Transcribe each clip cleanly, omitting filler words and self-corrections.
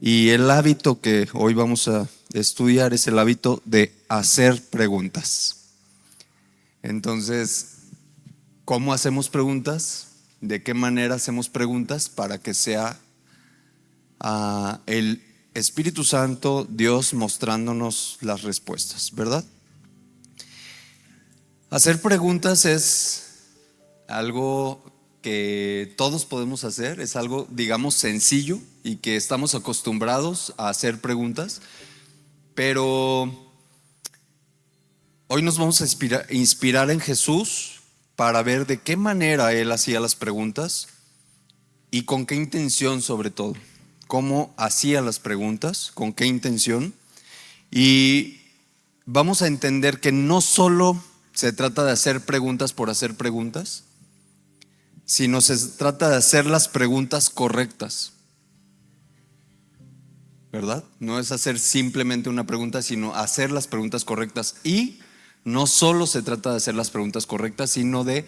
Y el hábito que hoy vamos a estudiar es el hábito de hacer preguntas. Entonces, ¿cómo hacemos preguntas? ¿De qué manera hacemos preguntas para que sea el Espíritu Santo, Dios, mostrándonos las respuestas, ¿verdad? Hacer preguntas es algo que todos podemos hacer, es algo, digamos, sencillo y que estamos acostumbrados a hacer preguntas, pero hoy nos vamos a inspirar en Jesús para ver de qué manera Él hacía las preguntas y con qué intención sobre todo, cómo hacía las preguntas, con qué intención. Y vamos a entender que no solo se trata de hacer preguntas por hacer preguntas, sino se trata de hacer las preguntas correctas, ¿verdad? No es hacer simplemente una pregunta, sino hacer las preguntas correctas. Y no solo se trata de hacer las preguntas correctas, sino de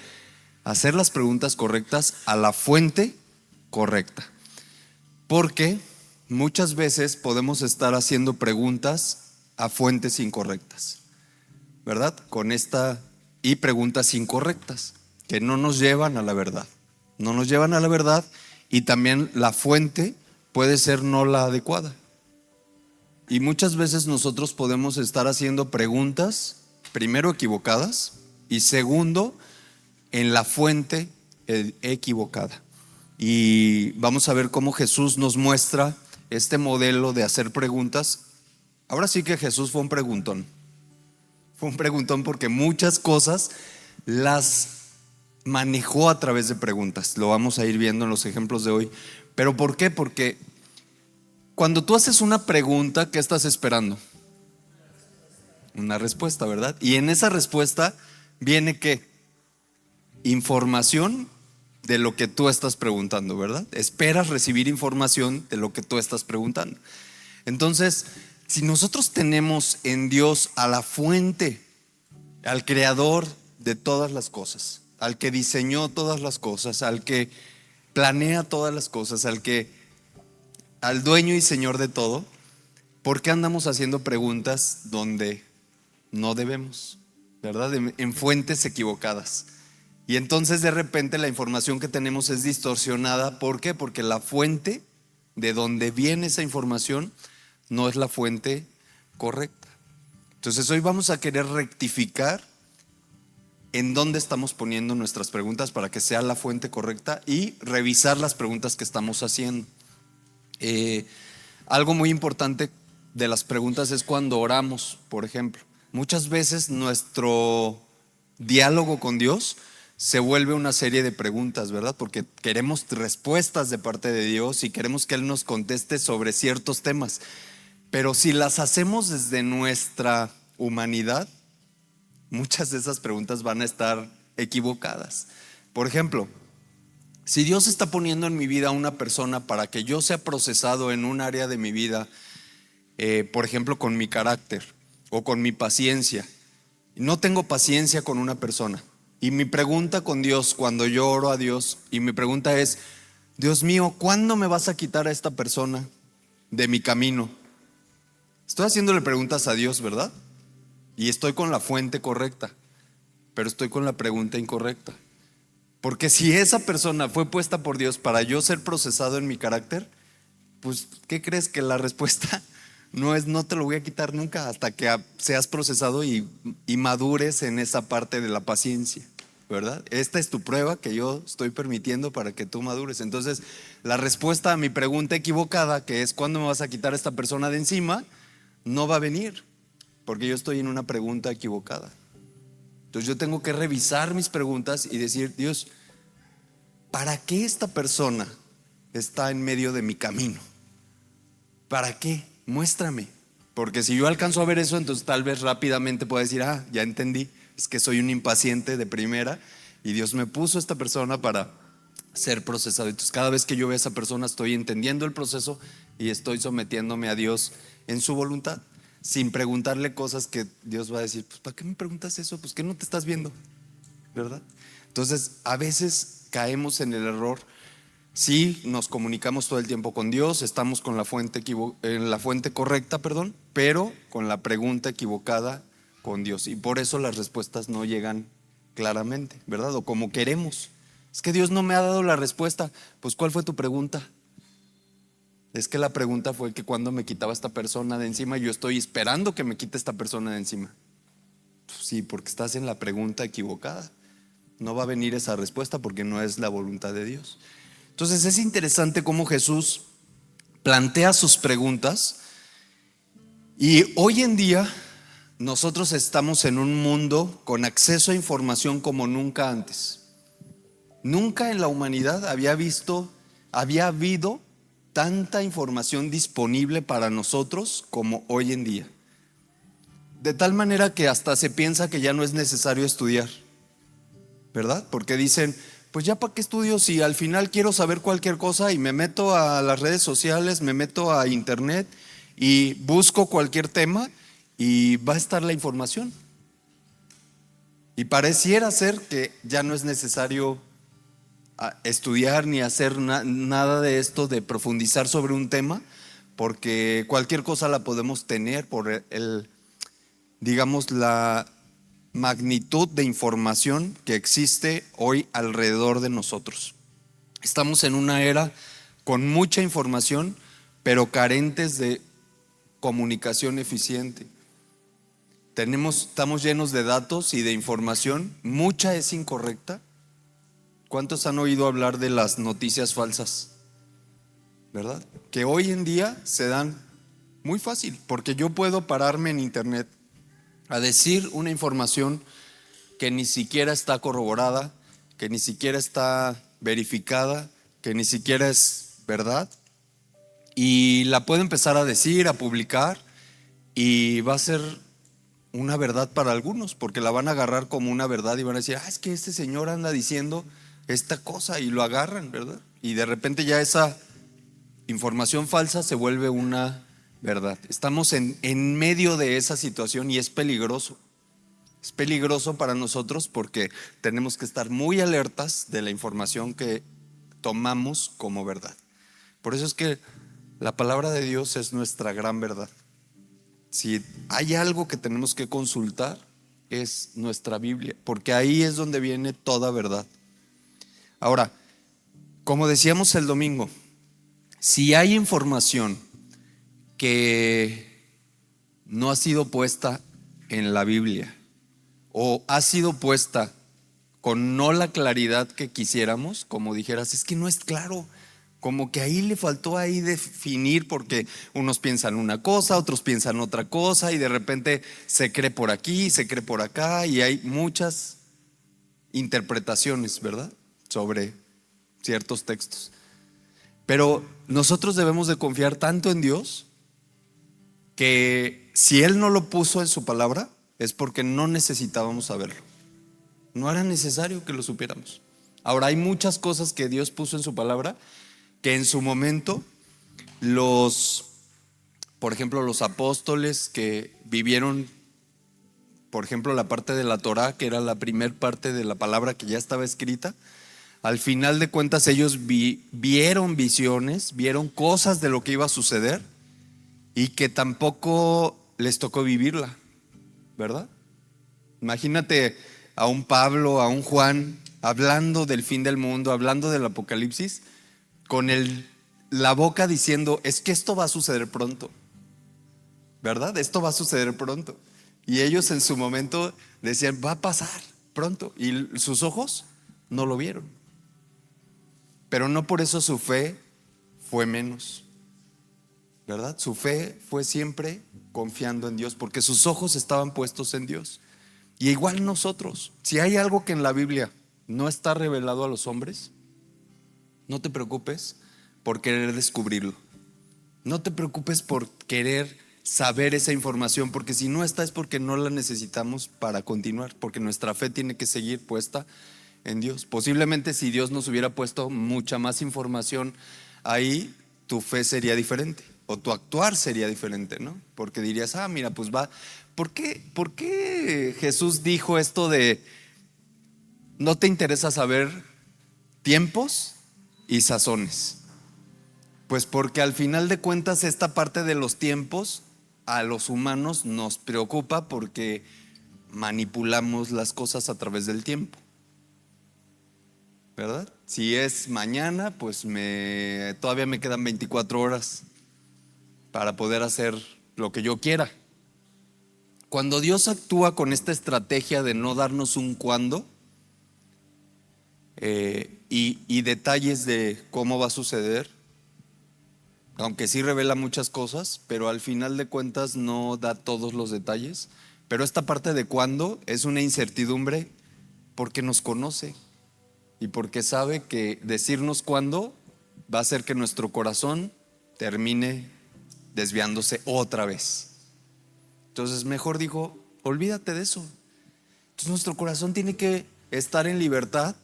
hacer las preguntas correctas a la fuente correcta. Porque muchas veces podemos estar haciendo preguntas a fuentes incorrectas, ¿verdad? Y preguntas incorrectas que no nos llevan a la verdad. No nos llevan a la verdad, y también la fuente puede ser no la adecuada. Y muchas veces nosotros podemos estar haciendo preguntas, primero equivocadas y segundo en la fuente equivocada. Y vamos a ver cómo Jesús nos muestra este modelo de hacer preguntas. Ahora sí que Jesús fue un preguntón. Fue un preguntón porque muchas cosas las manejó a través de preguntas. Lo vamos a ir viendo en los ejemplos de hoy. ¿Pero por qué? Porque cuando tú haces una pregunta, ¿qué estás esperando? Una respuesta, ¿verdad? Y en esa respuesta viene ¿qué? Información de lo que tú estás preguntando, ¿verdad? Esperas recibir información de lo que tú estás preguntando. Entonces, si nosotros tenemos en Dios a la fuente, al creador de todas las cosas, al que diseñó todas las cosas, al que planea todas las cosas, al dueño y señor de todo, ¿por qué andamos haciendo preguntas donde no debemos? ¿Verdad? En fuentes equivocadas. Y entonces de repente la información que tenemos es distorsionada. ¿Por qué? Porque la fuente de donde viene esa información no es la fuente correcta. Entonces hoy vamos a querer rectificar en dónde estamos poniendo nuestras preguntas para que sea la fuente correcta y revisar las preguntas que estamos haciendo. Algo muy importante de las preguntas es cuando oramos, por ejemplo. Muchas veces nuestro diálogo con Dios se vuelve una serie de preguntas, ¿verdad? Porque queremos respuestas de parte de Dios y queremos que Él nos conteste sobre ciertos temas. Pero si las hacemos desde nuestra humanidad, muchas de esas preguntas van a estar equivocadas. Por ejemplo, si Dios está poniendo en mi vida a una persona para que yo sea procesado en un área de mi vida, por ejemplo, con mi carácter o con mi paciencia, no tengo paciencia con una persona. Y mi pregunta con Dios, cuando yo oro a Dios, y mi pregunta es: Dios mío, ¿cuándo me vas a quitar a esta persona de mi camino? Estoy haciéndole preguntas a Dios, ¿verdad? Y estoy con la fuente correcta, pero estoy con la pregunta incorrecta. Porque si esa persona fue puesta por Dios para yo ser procesado en mi carácter, pues ¿qué crees? Que la respuesta no es: no te lo voy a quitar nunca hasta que seas procesado y madures en esa parte de la paciencia, ¿verdad? Esta es tu prueba que yo estoy permitiendo para que tú madures. Entonces, la respuesta a mi pregunta equivocada, que es ¿cuándo me vas a quitar a esta persona de encima?, no va a venir, porque yo estoy en una pregunta equivocada. Entonces yo tengo que revisar mis preguntas y decir: Dios, ¿para qué esta persona está en medio de mi camino? ¿Para qué? Muéstrame. Porque si yo alcanzo a ver eso, entonces tal vez rápidamente pueda decir: ah, ya entendí, es que soy un impaciente de primera y Dios me puso a esta persona para ser procesado. Entonces cada vez que yo veo a esa persona estoy entendiendo el proceso y estoy sometiéndome a Dios en su voluntad, sin preguntarle cosas que Dios va a decir: pues ¿para qué me preguntas eso? Pues que no te estás viendo, ¿verdad? Entonces a veces caemos en el error Sí, nos comunicamos todo el tiempo con Dios, estamos con en la fuente correcta, perdón, pero con la pregunta equivocada con Dios. Y por eso las respuestas no llegan claramente, ¿verdad? O como queremos. Es que Dios no me ha dado la respuesta. Pues, ¿cuál fue tu pregunta? Es que la pregunta fue que cuando me quitaba esta persona de encima, yo estoy esperando que me quite esta persona de encima. Pues sí, porque estás en la pregunta equivocada. No va a venir esa respuesta porque no es la voluntad de Dios. Entonces es interesante cómo Jesús plantea sus preguntas, y hoy en día nosotros estamos en un mundo con acceso a información como nunca antes. Nunca en la humanidad había habido tanta información disponible para nosotros como hoy en día. De tal manera que hasta se piensa que ya no es necesario estudiar, ¿verdad? Porque dicen, pues ya para qué estudio si al final quiero saber cualquier cosa y me meto a las redes sociales, me meto a internet y busco cualquier tema y va a estar la información. Y pareciera ser que ya no es necesario estudiar ni hacer nada de esto, de profundizar sobre un tema, porque cualquier cosa la podemos tener por digamos, la magnitud de información que existe hoy alrededor de nosotros. Estamos en una era con mucha información, pero carentes de comunicación eficiente. Estamos llenos de datos y de información, mucha es incorrecta. ¿Cuántos han oído hablar de las noticias falsas? ¿Verdad? Que hoy en día se dan muy fácil, porque yo puedo pararme en internet a decir una información que ni siquiera está corroborada, que ni siquiera está verificada, que ni siquiera es verdad, y la puedo empezar a decir, a publicar, y va a ser una verdad para algunos, porque la van a agarrar como una verdad y van a decir, es que este señor anda diciendo esta cosa, y lo agarran, ¿verdad? Y de repente ya esa información falsa se vuelve una verdad. Estamos en medio de esa situación y es peligroso. Es peligroso para nosotros porque tenemos que estar muy alertas de la información que tomamos como verdad. Por eso es que la palabra de Dios es nuestra gran verdad. Si hay algo que tenemos que consultar, es nuestra Biblia, porque ahí es donde viene toda verdad. Ahora, como decíamos el domingo, si hay información que no ha sido puesta en la Biblia, o ha sido puesta con no la claridad que quisiéramos, como dijeras, es que no es claro, como que ahí le faltó ahí definir, porque unos piensan una cosa, otros piensan otra cosa, y de repente se cree por aquí, se cree por acá, y hay muchas interpretaciones, ¿verdad?, sobre ciertos textos. Pero nosotros debemos de confiar tanto en Dios que si Él no lo puso en su palabra es porque no necesitábamos saberlo. No era necesario que lo supiéramos. Ahora, hay muchas cosas que Dios puso en su palabra que en su momento por ejemplo, los apóstoles que vivieron, por ejemplo, la parte de la Torá, que era la primer parte de la palabra que ya estaba escrita, al final de cuentas ellos vieron visiones, vieron cosas de lo que iba a suceder y que tampoco les tocó vivirla, ¿verdad? Imagínate a un Pablo, a un Juan, hablando del fin del mundo, hablando del apocalipsis, con la boca diciendo, es que esto va a suceder pronto, ¿verdad? Esto va a suceder pronto. Y ellos en su momento decían, va a pasar pronto. Y sus ojos no lo vieron. Pero no por eso su fe fue menos, ¿verdad? Su fe fue siempre confiando en Dios, porque sus ojos estaban puestos en Dios. Y igual nosotros, si hay algo que en la Biblia no está revelado a los hombres, no te preocupes por querer descubrirlo. No te preocupes por querer saber esa información, porque si no está es porque no la necesitamos para continuar, porque nuestra fe tiene que seguir puesta en Dios. Posiblemente si Dios nos hubiera puesto mucha más información ahí, tu fe sería diferente o tu actuar sería diferente, ¿no? Porque dirías, mira, pues va. ¿Por qué Jesús dijo esto de no te interesa saber tiempos y sazones. Pues porque al final de cuentas esta parte de los tiempos a los humanos nos preocupa porque manipulamos las cosas a través del tiempo, ¿verdad? Si es mañana, pues todavía me quedan 24 horas para poder hacer lo que yo quiera. Cuando Dios actúa con esta estrategia de no darnos un cuándo y detalles de cómo va a suceder, aunque sí revela muchas cosas, pero al final de cuentas no da todos los detalles. Pero esta parte de cuándo es una incertidumbre porque nos conoce y porque sabe que decirnos cuándo va a hacer que nuestro corazón termine desviándose otra vez. Entonces mejor dijo, olvídate de eso. Entonces nuestro corazón tiene que estar en libertad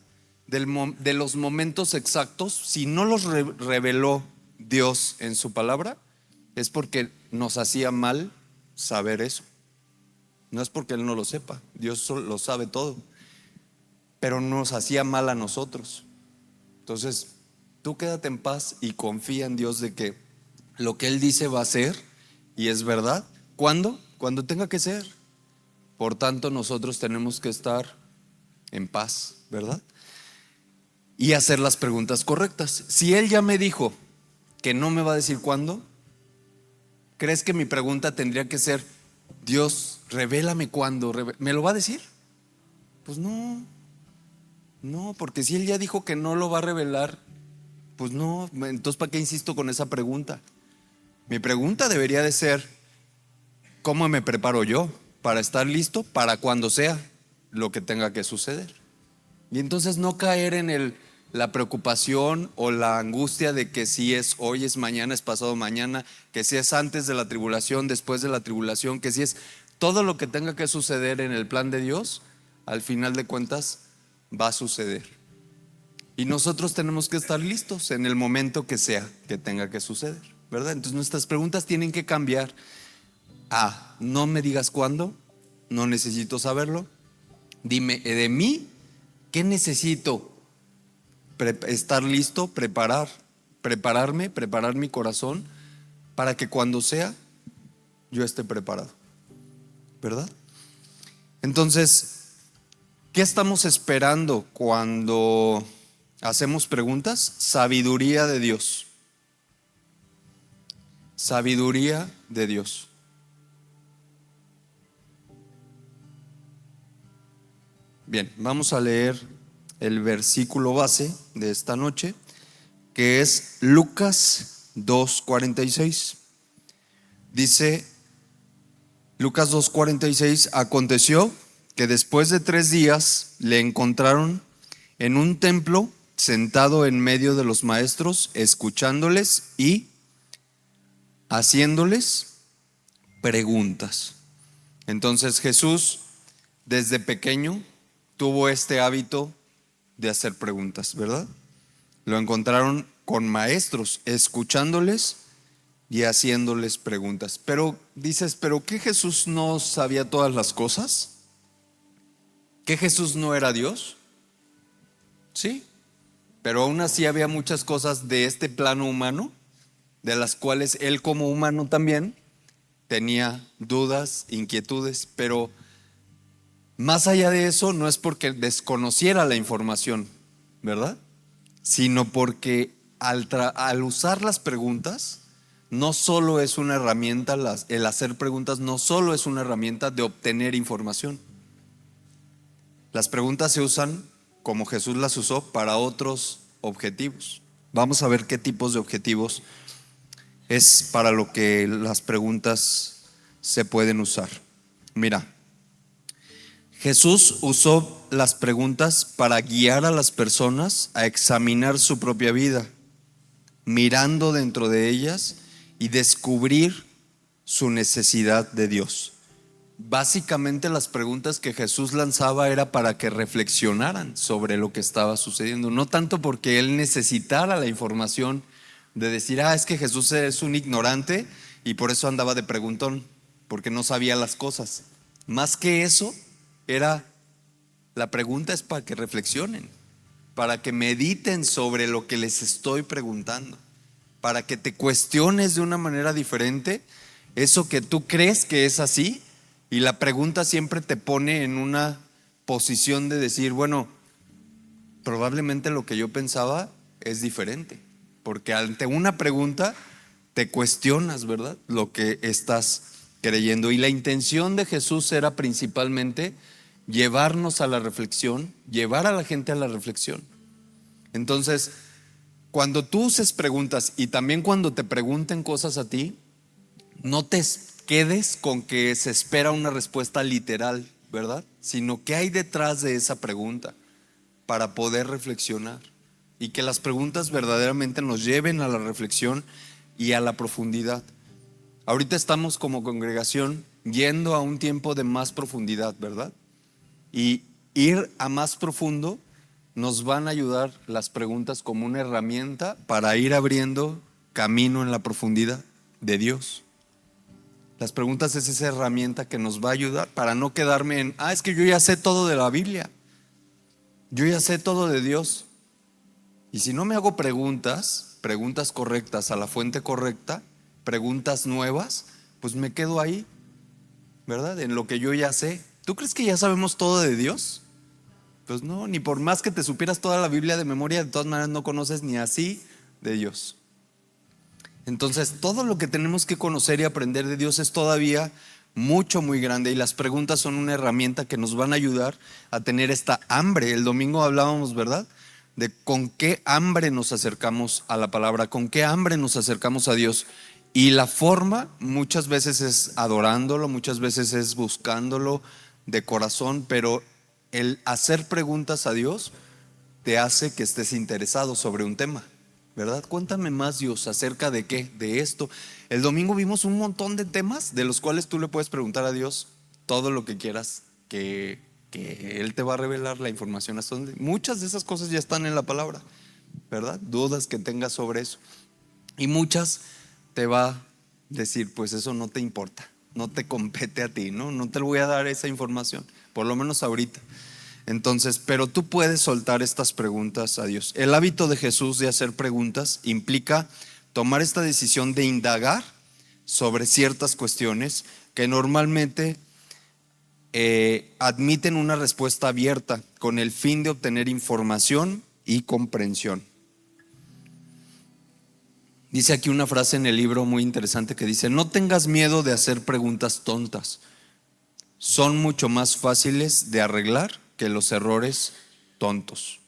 de los momentos exactos. Si no los reveló Dios en su palabra, es porque nos hacía mal saber eso. No es porque Él no lo sepa, Dios lo sabe todo, pero nos hacía mal a nosotros. Entonces tú quédate en paz y confía en Dios de que lo que Él dice va a ser y es verdad. ¿Cuándo? Cuando tenga que ser. Por tanto, nosotros tenemos que estar en paz, ¿verdad? Y hacer las preguntas correctas. Si Él ya me dijo que no me va a decir cuándo, ¿crees que mi pregunta tendría que ser, Dios, revélame cuándo? ¿Me lo va a decir? Pues no, porque si Él ya dijo que no lo va a revelar, pues no, entonces ¿para qué insisto con esa pregunta? Mi pregunta debería de ser, ¿cómo me preparo yo para estar listo para cuando sea lo que tenga que suceder? Y entonces no caer en la preocupación o la angustia de que si es hoy, es mañana, es pasado mañana, que si es antes de la tribulación, después de la tribulación, que si es todo lo que tenga que suceder en el plan de Dios, al final de cuentas va a suceder. Y nosotros tenemos que estar listos en el momento que sea que tenga que suceder, ¿verdad? Entonces nuestras preguntas tienen que cambiar a, no me digas cuándo, no necesito saberlo, dime de mí, ¿qué necesito? Estar listo, prepararme, preparar mi corazón para que cuando sea yo esté preparado, ¿verdad? Entonces, ¿qué estamos esperando cuando hacemos preguntas? Sabiduría de Dios. Sabiduría de Dios. Bien, vamos a leer el versículo base de esta noche, que es Lucas 2:46. Dice Lucas 2:46, aconteció que después de 3 días le encontraron en un templo sentado en medio de los maestros, escuchándoles y haciéndoles preguntas. Entonces Jesús desde pequeño tuvo este hábito de hacer preguntas, ¿verdad? Lo encontraron con maestros, escuchándoles y haciéndoles preguntas. Pero dices, ¿pero qué Jesús no sabía todas las cosas? ¿Que Jesús no era Dios? Sí, pero aún así había muchas cosas de este plano humano, de las cuales Él como humano también tenía dudas, inquietudes, pero más allá de eso no es porque desconociera la información, ¿verdad? Sino porque al usar las preguntas, no solo es una herramienta, el hacer preguntas no solo es una herramienta de obtener información. Las preguntas se usan, como Jesús las usó, para otros objetivos. Vamos a ver qué tipos de objetivos es para lo que las preguntas se pueden usar. Mira, Jesús usó las preguntas para guiar a las personas a examinar su propia vida, mirando dentro de ellas y descubrir su necesidad de Dios. Básicamente las preguntas que Jesús lanzaba era para que reflexionaran sobre lo que estaba sucediendo, no tanto porque Él necesitara la información de decir, es que Jesús es un ignorante y por eso andaba de preguntón, porque no sabía las cosas. Más que eso, la pregunta es para que reflexionen. para que mediten sobre lo que les estoy preguntando, para que te cuestiones de una manera diferente eso que tú crees que es así, y la pregunta siempre te pone en una posición de decir, bueno, probablemente lo que yo pensaba es diferente, porque ante una pregunta te cuestionas, ¿verdad? Lo que estás creyendo. Y la intención de Jesús era principalmente llevarnos a la reflexión, llevar a la gente a la reflexión. Entonces, cuando tú uses preguntas y también cuando te pregunten cosas a ti, no te quedes con que se espera una respuesta literal, ¿verdad? Sino qué hay detrás de esa pregunta para poder reflexionar, y que las preguntas verdaderamente nos lleven a la reflexión y a la profundidad. Ahorita estamos como congregación yendo a un tiempo de más profundidad, ¿verdad? Y ir a más profundo nos van a ayudar las preguntas como una herramienta para ir abriendo camino en la profundidad de Dios. Las preguntas es esa herramienta que nos va a ayudar para no quedarme en, es que yo ya sé todo de la Biblia, yo ya sé todo de Dios. Y si no me hago preguntas correctas a la fuente correcta, preguntas nuevas, pues me quedo ahí, ¿verdad? En lo que yo ya sé. ¿Tú crees que ya sabemos todo de Dios? Pues no, ni por más que te supieras toda la Biblia de memoria, de todas maneras no conoces ni así de Dios. Entonces, todo lo que tenemos que conocer y aprender de Dios es todavía mucho, muy grande, y las preguntas son una herramienta que nos van a ayudar a tener esta hambre. El domingo hablábamos, ¿verdad?, de con qué hambre nos acercamos a la palabra, con qué hambre nos acercamos a Dios. Y la forma muchas veces es adorándolo, muchas veces es buscándolo de corazón, pero el hacer preguntas a Dios te hace que estés interesado sobre un tema, ¿verdad? Cuéntame más, Dios, acerca de qué, de esto. El domingo vimos un montón de temas de los cuales tú le puedes preguntar a Dios todo lo que quieras, que Él te va a revelar la información hasta donde. Muchas de esas cosas ya están en la palabra, ¿verdad? Dudas que tengas sobre eso. Y muchas te va a decir, pues eso no te importa, no te compete a ti, ¿no? No te voy a dar esa información, por lo menos ahorita. Entonces, pero tú puedes soltar estas preguntas a Dios. El hábito de Jesús de hacer preguntas implica tomar esta decisión de indagar sobre ciertas cuestiones que normalmente admiten una respuesta abierta con el fin de obtener información y comprensión. Dice aquí una frase en el libro muy interesante que dice: no tengas miedo de hacer preguntas tontas, son mucho más fáciles de arreglar que los errores tontos.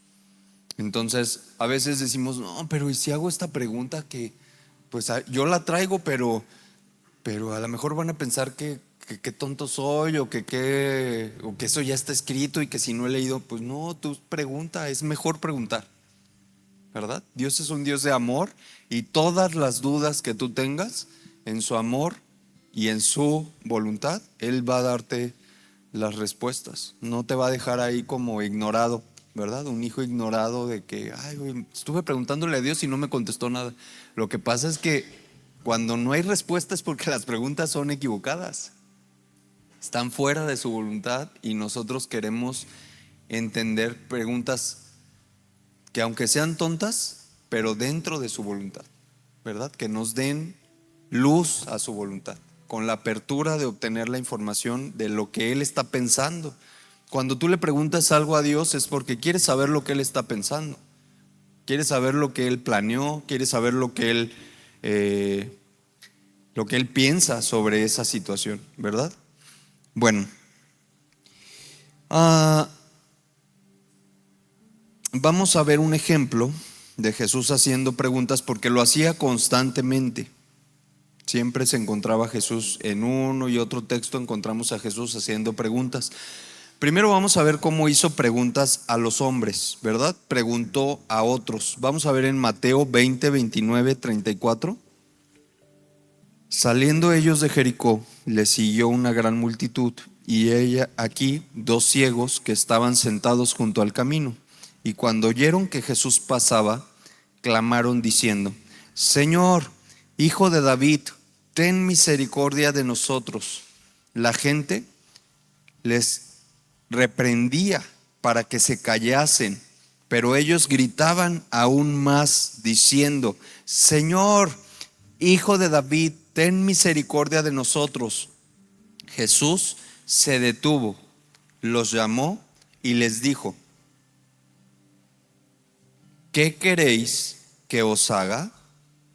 Entonces a veces decimos, no, pero ¿y si hago esta pregunta que pues yo la traigo, pero a lo mejor van a pensar que tonto soy, o que eso ya está escrito y que si no he leído? Pues no, tú pregunta, es mejor preguntar, ¿verdad? Dios es un Dios de amor, y todas las dudas que tú tengas, en su amor y en su voluntad, Él va a darte las respuestas. No te va a dejar ahí como ignorado, ¿verdad? Un hijo ignorado de que, estuve preguntándole a Dios y no me contestó nada. Lo que pasa es que cuando no hay respuesta es porque las preguntas son equivocadas, están fuera de su voluntad, y nosotros queremos entender preguntas que aunque sean tontas, pero dentro de su voluntad, ¿verdad? Que nos den luz a su voluntad, con la apertura de obtener la información de lo que Él está pensando. Cuando tú le preguntas algo a Dios es porque quieres saber lo que Él está pensando, quieres saber lo que Él planeó, quieres saber lo que Él piensa sobre esa situación, ¿verdad? Bueno, vamos a ver un ejemplo de Jesús haciendo preguntas, porque lo hacía constantemente. Siempre se encontraba Jesús en uno y otro texto, encontramos a Jesús haciendo preguntas. Primero vamos a ver cómo hizo preguntas a los hombres, ¿verdad? Preguntó a otros. Vamos a ver en Mateo 20, 29, 34. Saliendo ellos de Jericó, les siguió una gran multitud, y aquí 2 ciegos que estaban sentados junto al camino. Y cuando oyeron que Jesús pasaba, clamaron diciendo: Señor, Hijo de David, ten misericordia de nosotros. La gente les reprendía para que se callasen, Pero ellos gritaban aún más, diciendo: Señor, Hijo de David, ten misericordia de nosotros. Jesús se detuvo, los llamó y les dijo: ¿qué queréis que os haga?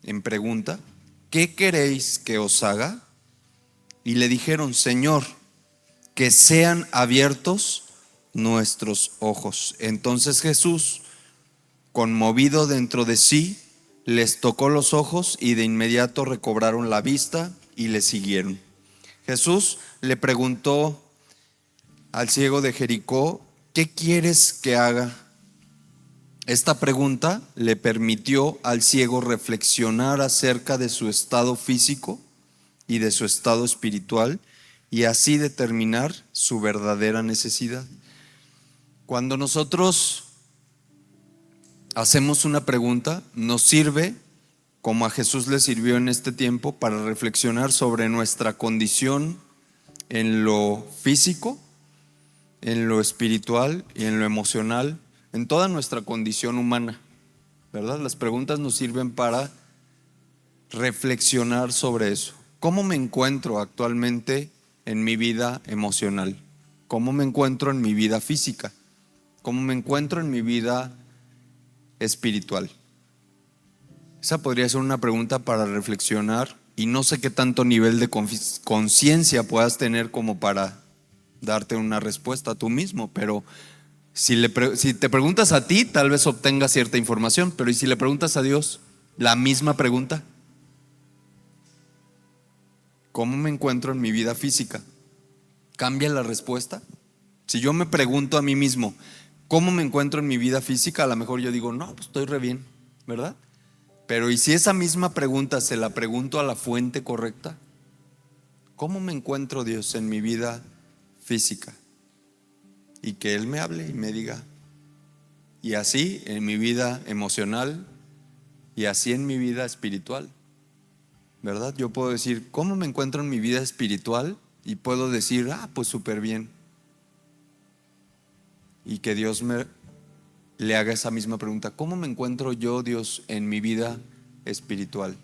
En pregunta, ¿qué queréis que os haga? Y le dijeron: Señor, que sean abiertos nuestros ojos. Entonces Jesús, conmovido dentro de sí, les tocó los ojos y de inmediato recobraron la vista y le siguieron. Jesús le preguntó al ciego de Jericó: ¿qué quieres que haga? Esta pregunta le permitió al ciego reflexionar acerca de su estado físico y de su estado espiritual y así determinar su verdadera necesidad. Cuando nosotros hacemos una pregunta, nos sirve, como a Jesús le sirvió en este tiempo, para reflexionar sobre nuestra condición en lo físico, en lo espiritual y en lo emocional, en toda nuestra condición humana, ¿verdad? Las preguntas nos sirven para reflexionar sobre eso. ¿Cómo me encuentro actualmente en mi vida emocional? ¿Cómo me encuentro en mi vida física? ¿Cómo me encuentro en mi vida espiritual? Esa podría ser una pregunta para reflexionar, y no sé qué tanto nivel de conciencia puedas tener como para darte una respuesta tú mismo, pero si te preguntas a ti, tal vez obtengas cierta información, pero ¿y si le preguntas a Dios la misma pregunta? ¿Cómo me encuentro en mi vida física? ¿Cambia la respuesta? Si yo me pregunto a mí mismo, ¿cómo me encuentro en mi vida física? A lo mejor yo digo: no, pues estoy re bien, ¿verdad? Pero ¿y si esa misma pregunta se la pregunto a la fuente correcta? ¿Cómo me encuentro, Dios, en mi vida física? Y que Él me hable y me diga. Y así en mi vida emocional y así en mi vida espiritual, ¿verdad? Yo puedo decir: ¿cómo me encuentro en mi vida espiritual? Y puedo decir: pues súper bien. Y que Dios le haga esa misma pregunta: ¿cómo me encuentro yo, Dios, en mi vida espiritual?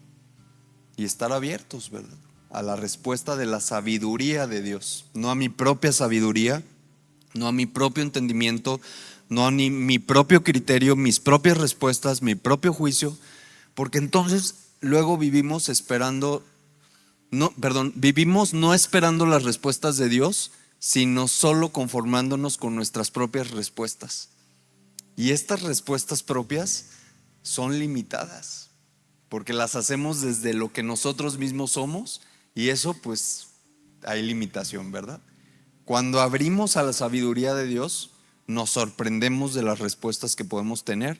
Y estar abiertos, ¿verdad?, a la respuesta de la sabiduría de Dios, no a mi propia sabiduría, no a mi propio entendimiento, no a mi propio criterio, mis propias respuestas, mi propio juicio, porque entonces luego vivimos vivimos no esperando las respuestas de Dios, sino solo conformándonos con nuestras propias respuestas. Y estas respuestas propias son limitadas, porque las hacemos desde lo que nosotros mismos somos, y eso pues hay limitación, ¿verdad? Cuando abrimos a la sabiduría de Dios, nos sorprendemos de las respuestas que podemos tener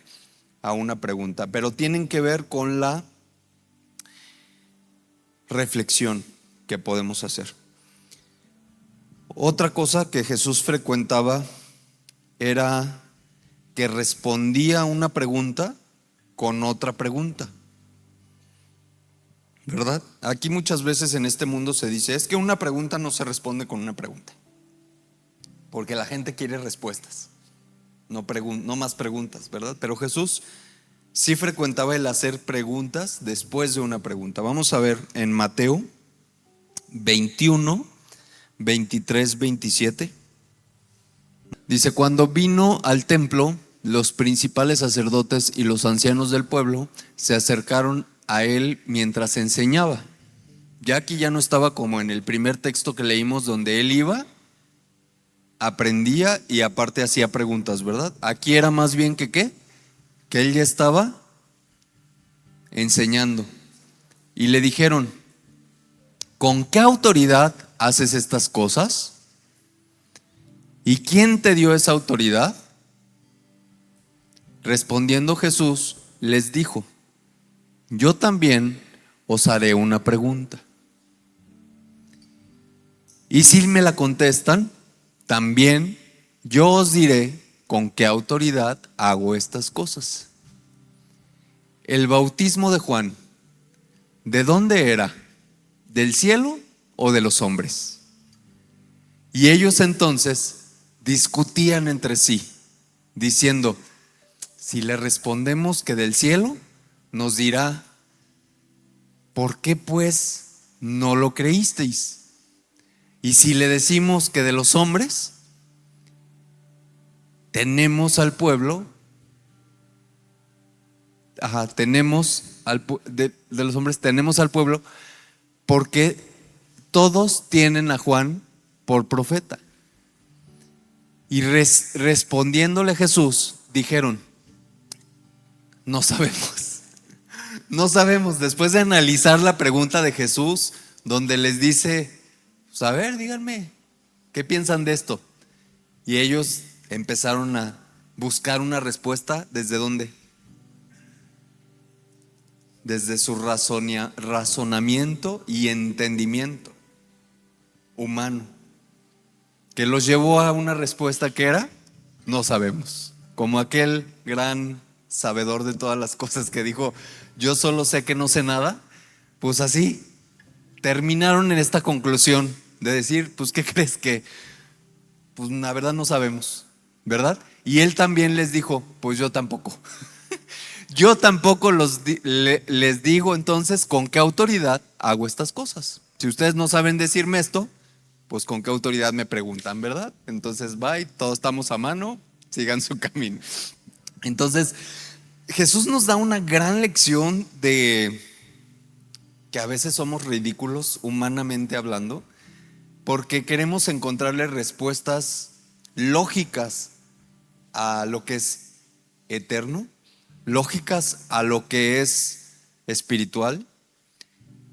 a una pregunta, pero tienen que ver con la reflexión que podemos hacer. Otra cosa que Jesús frecuentaba era que respondía a una pregunta con otra pregunta, ¿verdad? Aquí muchas veces en este mundo se dice: es que una pregunta no se responde con una pregunta, porque la gente quiere respuestas, no más preguntas, ¿verdad? Pero Jesús sí frecuentaba el hacer preguntas después de una pregunta. Vamos a ver en Mateo 21, 23, 27. Dice: cuando vino al templo, los principales sacerdotes y los ancianos del pueblo se acercaron a él mientras enseñaba. Ya aquí ya no estaba como en el primer texto que leímos, donde él iba, aprendía y aparte hacía preguntas, ¿verdad? Aquí era más bien que ¿qué? Que él ya estaba enseñando. Y le dijeron: ¿con qué autoridad haces estas cosas? ¿Y quién te dio esa autoridad? Respondiendo Jesús les dijo: yo también os haré una pregunta, y si me la contestan, también yo os diré con qué autoridad hago estas cosas. El bautismo de Juan, ¿de dónde era? ¿Del cielo o de los hombres? Y ellos entonces discutían entre sí, diciendo: Si le respondemos que del cielo, nos dirá: ¿por qué pues no lo creísteis? Y si le decimos que de los hombres, tenemos al pueblo, de los hombres tenemos al pueblo, porque todos tienen a Juan por profeta. Y respondiéndole Jesús, dijeron: no sabemos. No sabemos. Después de analizar la pregunta de Jesús, donde les dice: pues a ver, díganme, ¿qué piensan de esto? Y ellos empezaron a buscar una respuesta. ¿Desde dónde? Desde su razonamiento y entendimiento humano, que los llevó a una respuesta que era: no sabemos. Como aquel gran sabedor de todas las cosas que dijo: yo solo sé que no sé nada. Pues así terminaron en esta conclusión de decir: pues ¿qué crees? Que pues la verdad no sabemos, ¿verdad? Y él también les dijo: pues yo tampoco. Yo tampoco les digo entonces con qué autoridad hago estas cosas. Si ustedes no saben decirme esto, pues con qué autoridad me preguntan, ¿verdad? Entonces bye, todos estamos a mano, sigan su camino. Entonces Jesús nos da una gran lección de que a veces somos ridículos humanamente hablando, porque queremos encontrarle respuestas lógicas a lo que es eterno, lógicas a lo que es espiritual,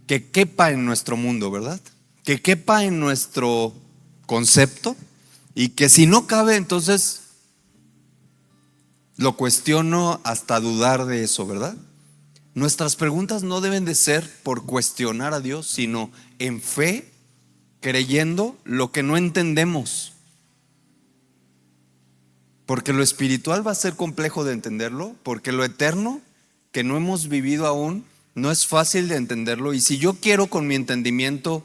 que quepa en nuestro mundo, ¿verdad? Que quepa en nuestro concepto, y que si no cabe, entonces lo cuestiono hasta dudar de eso, ¿verdad? Nuestras preguntas no deben de ser por cuestionar a Dios, sino en fe, creyendo lo que no entendemos. Porque lo espiritual va a ser complejo de entenderlo, porque lo eterno, que no hemos vivido aún, no es fácil de entenderlo. Y si yo quiero con mi entendimiento,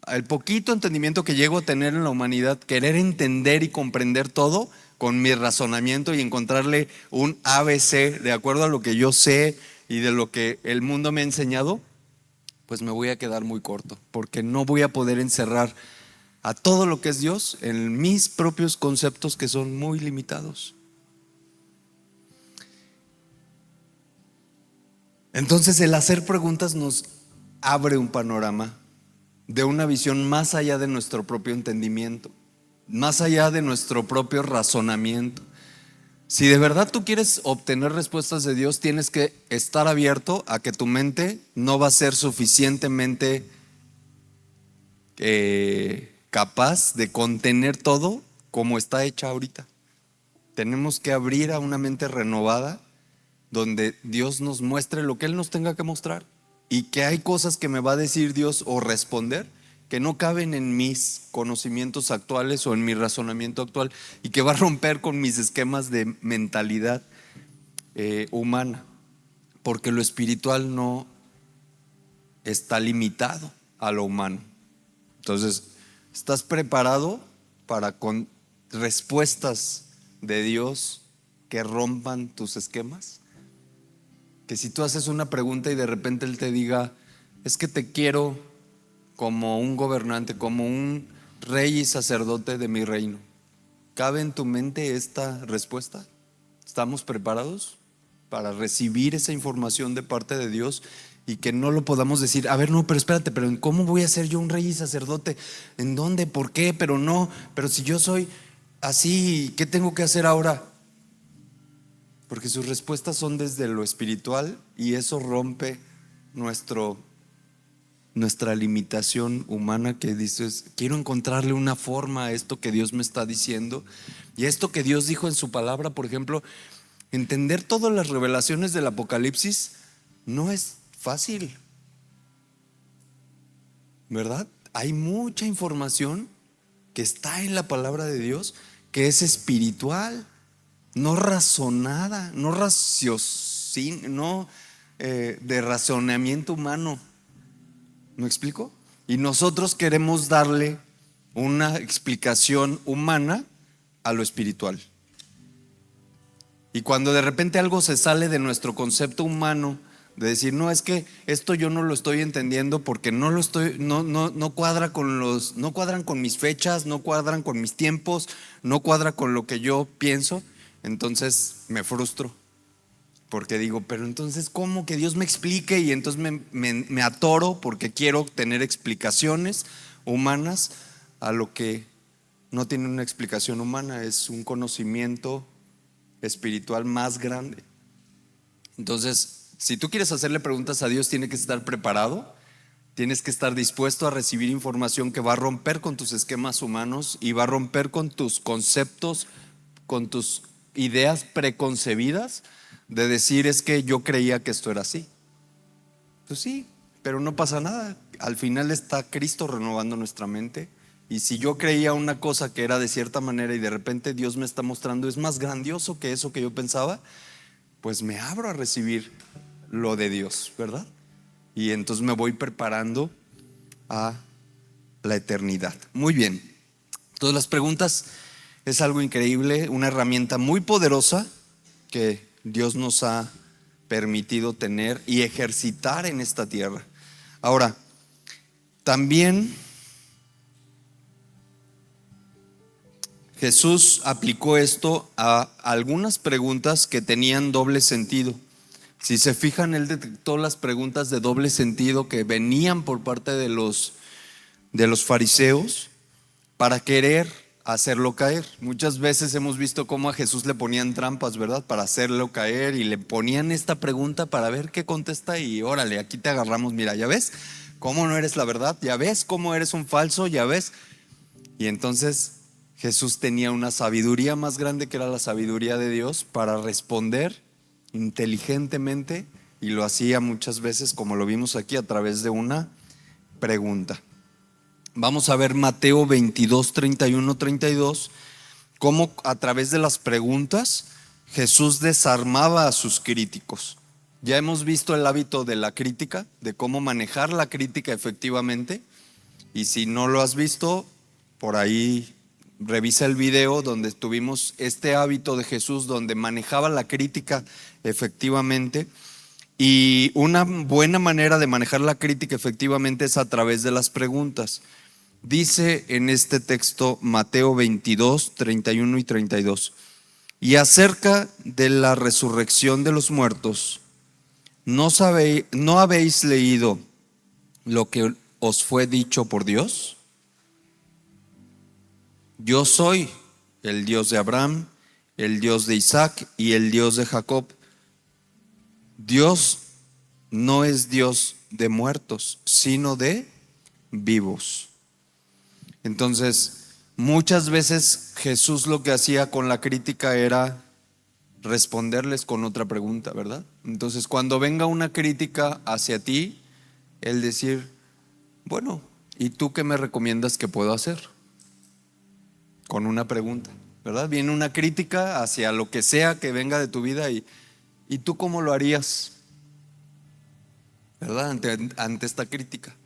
el poquito entendimiento que llego a tener en la humanidad, querer entender y comprender todo con mi razonamiento y encontrarle un ABC de acuerdo a lo que yo sé y de lo que el mundo me ha enseñado, pues me voy a quedar muy corto, porque no voy a poder encerrar a todo lo que es Dios en mis propios conceptos, que son muy limitados. Entonces el hacer preguntas nos abre un panorama de una visión más allá de nuestro propio entendimiento, más allá de nuestro propio razonamiento. Si de verdad tú quieres obtener respuestas de Dios, tienes que estar abierto a que tu mente no va a ser suficientemente capaz de contener todo como está hecha ahorita. Tenemos que abrir a una mente renovada, donde Dios nos muestre lo que Él nos tenga que mostrar, y que hay cosas que me va a decir Dios o responder que no caben en mis conocimientos actuales o en mi razonamiento actual, y que va a romper con mis esquemas de mentalidad humana, porque lo espiritual no está limitado a lo humano. Entonces, ¿estás preparado para con respuestas de Dios que rompan tus esquemas? Que si tú haces una pregunta y de repente Él te diga: es que te quiero como un gobernante, como un rey y sacerdote de mi reino, ¿cabe en tu mente esta respuesta? ¿Estamos preparados para recibir esa información de parte de Dios? Y que no lo podamos decir: a ver, no, pero espérate, pero ¿cómo voy a ser yo un rey y sacerdote? ¿En dónde? ¿Por qué? Pero no, pero si yo soy así, ¿qué tengo que hacer ahora? Porque sus respuestas son desde lo espiritual, y eso rompe nuestra limitación humana, que dices: quiero encontrarle una forma a esto que Dios me está diciendo, y a esto que Dios dijo en su palabra. Por ejemplo, entender todas las revelaciones del Apocalipsis no es fácil, ¿verdad? Hay mucha información que está en la palabra de Dios, que es espiritual, no razonada, no de razonamiento humano. ¿Me explico? Y nosotros queremos darle una explicación humana a lo espiritual. Y cuando de repente algo se sale de nuestro concepto humano, de decir, no, es que esto yo no lo estoy entendiendo porque no cuadra con no cuadran con mis fechas, no cuadran con mis tiempos, no cuadra con lo que yo pienso, entonces me frustro. Porque digo, pero entonces, ¿cómo que Dios me explique? Y entonces me atoro porque quiero tener explicaciones humanas a lo que no tiene una explicación humana, es un conocimiento espiritual más grande. Entonces, si tú quieres hacerle preguntas a Dios, tienes que estar preparado, tienes que estar dispuesto a recibir información que va a romper con tus esquemas humanos y va a romper con tus conceptos, con tus ideas preconcebidas de decir, es que yo creía que esto era así. Pues sí, pero no pasa nada. Al final está Cristo renovando nuestra mente. Y si yo creía una cosa que era de cierta manera y de repente Dios me está mostrando es más grandioso que eso que yo pensaba, pues me abro a recibir lo de Dios, ¿verdad? Y entonces me voy preparando a la eternidad. Muy bien. Entonces las preguntas es algo increíble, una herramienta muy poderosa que Dios nos ha permitido tener y ejercitar en esta tierra. Ahora, también Jesús aplicó esto a algunas preguntas que tenían doble sentido. Si se fijan, él detectó las preguntas de doble sentido que venían por parte de los fariseos para querer hacerlo caer. Muchas veces hemos visto cómo a Jesús le ponían trampas, ¿verdad? Para hacerlo caer, y le ponían esta pregunta para ver qué contesta y órale, aquí te agarramos, mira, ¿ya ves cómo no eres la verdad? ¿Ya ves cómo eres un falso? ¿Ya ves? Y entonces Jesús tenía una sabiduría más grande, que era la sabiduría de Dios, para responder inteligentemente, y lo hacía muchas veces, como lo vimos aquí, a través de una pregunta. Vamos a ver Mateo 22, 31, 32, cómo a través de las preguntas Jesús desarmaba a sus críticos. Ya hemos visto el hábito de la crítica, de cómo manejar la crítica efectivamente, y si no lo has visto, por ahí revisa el video donde tuvimos este hábito de Jesús, donde manejaba la crítica efectivamente. Y una buena manera de manejar la crítica efectivamente es a través de las preguntas. Dice en este texto Mateo 22, 31 y 32: y acerca de la resurrección de los muertos, ¿no habéis leído lo que os fue dicho por Dios? Yo soy el Dios de Abraham, el Dios de Isaac y el Dios de Jacob. Dios no es Dios de muertos, sino de vivos. Entonces, muchas veces Jesús lo que hacía con la crítica era responderles con otra pregunta, ¿verdad? Entonces, cuando venga una crítica hacia ti, el decir, bueno, ¿y tú qué me recomiendas que puedo hacer? Con una pregunta, ¿verdad? Viene una crítica hacia lo que sea que venga de tu vida ¿y tú cómo lo harías? ¿Verdad? Ante esta crítica.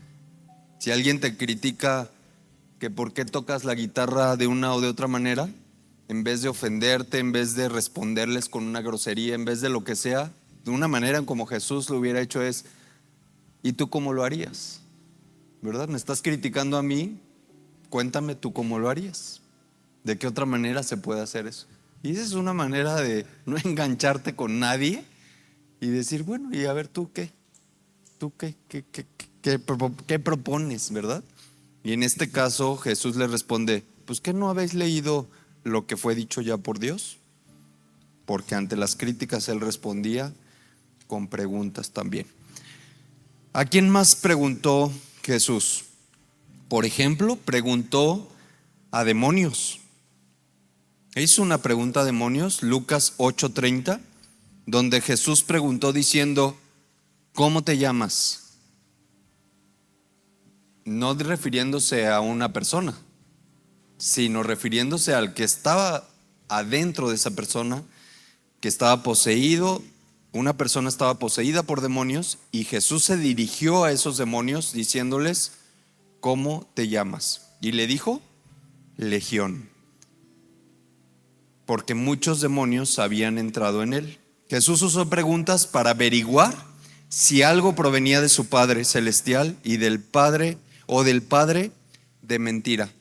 Si alguien te critica que por qué tocas la guitarra de una o de otra manera, en vez de ofenderte, en vez de responderles con una grosería, en vez de lo que sea, de una manera en como Jesús lo hubiera hecho es, ¿y tú cómo lo harías? ¿Verdad? ¿Me estás criticando a mí? Cuéntame tú cómo lo harías. ¿De qué otra manera se puede hacer eso? Y esa es una manera de no engancharte con nadie y decir, bueno, y a ver tú qué propones, ¿verdad? Y en este caso Jesús le responde, pues ¿qué no habéis leído lo que fue dicho ya por Dios? Porque ante las críticas él respondía con preguntas también. ¿A quién más preguntó Jesús? Por ejemplo, preguntó a demonios. Hizo una pregunta a demonios, Lucas 8:30, donde Jesús preguntó diciendo, ¿cómo te llamas? No refiriéndose a una persona, sino refiriéndose al que estaba adentro de esa persona, que estaba poseído. Una persona estaba poseída por demonios y Jesús se dirigió a esos demonios diciéndoles, ¿cómo te llamas? Y le dijo, Legión. porque muchos demonios habían entrado en él. Jesús usó preguntas para averiguar si algo provenía de su Padre celestial y del Padre o del Padre de mentira.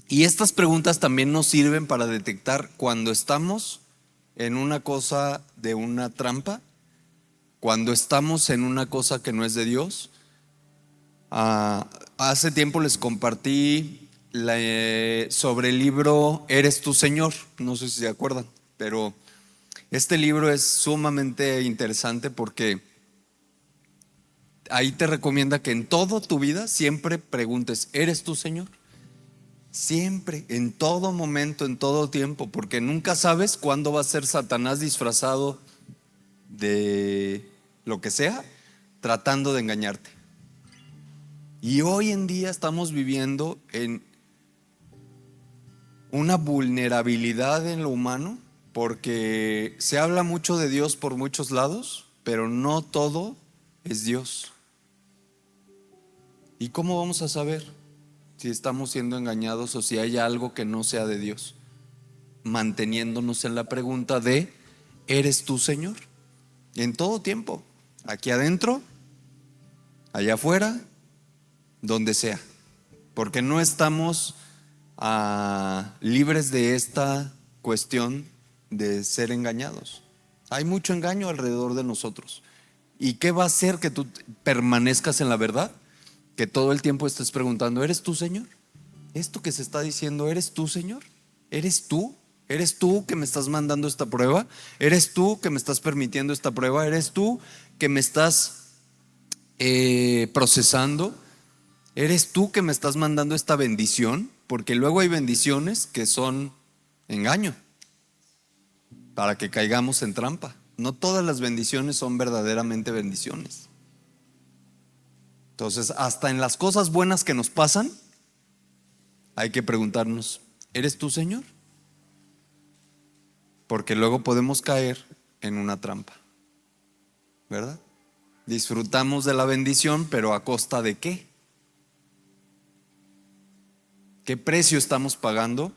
Y estas preguntas también nos sirven para detectar cuando estamos en una cosa de una trampa, cuando estamos en una cosa que no es de Dios. Hace tiempo les compartí sobre el libro Eres tú, Señor. No sé si se acuerdan, pero este libro es sumamente interesante porque ahí te recomienda que en toda tu vida siempre preguntes: ¿eres tú, Señor? Siempre, en todo momento, en todo tiempo, porque nunca sabes cuándo va a ser Satanás disfrazado de lo que sea, tratando de engañarte. Y hoy en día estamos viviendo en una vulnerabilidad en lo humano, porque se habla mucho de Dios por muchos lados, pero no todo es Dios. ¿Y cómo vamos a saber si estamos siendo engañados o si hay algo que no sea de Dios? Manteniéndonos en la pregunta de: ¿eres tú, Señor? En todo tiempo, aquí adentro, allá afuera, donde sea, porque no estamos libres de esta cuestión de ser engañados. Hay mucho engaño alrededor de nosotros. ¿Y qué va a hacer que tú permanezcas en la verdad? Que todo el tiempo estés preguntando: ¿eres tú, Señor? Esto que se está diciendo, ¿eres tú, Señor? ¿Eres tú? ¿Eres tú que me estás mandando esta prueba? ¿Eres tú que me estás permitiendo esta prueba? ¿Eres tú que me estás procesando? ¿Eres tú que me estás mandando esta bendición? Porque luego hay bendiciones que son engaño, para que caigamos en trampa. No todas las bendiciones son verdaderamente bendiciones. Entonces, hasta en las cosas buenas que nos pasan, hay que preguntarnos: ¿eres tú, Señor? Porque luego podemos caer en una trampa, ¿verdad? Disfrutamos de la bendición, pero ¿a costa de qué? ¿Qué precio estamos pagando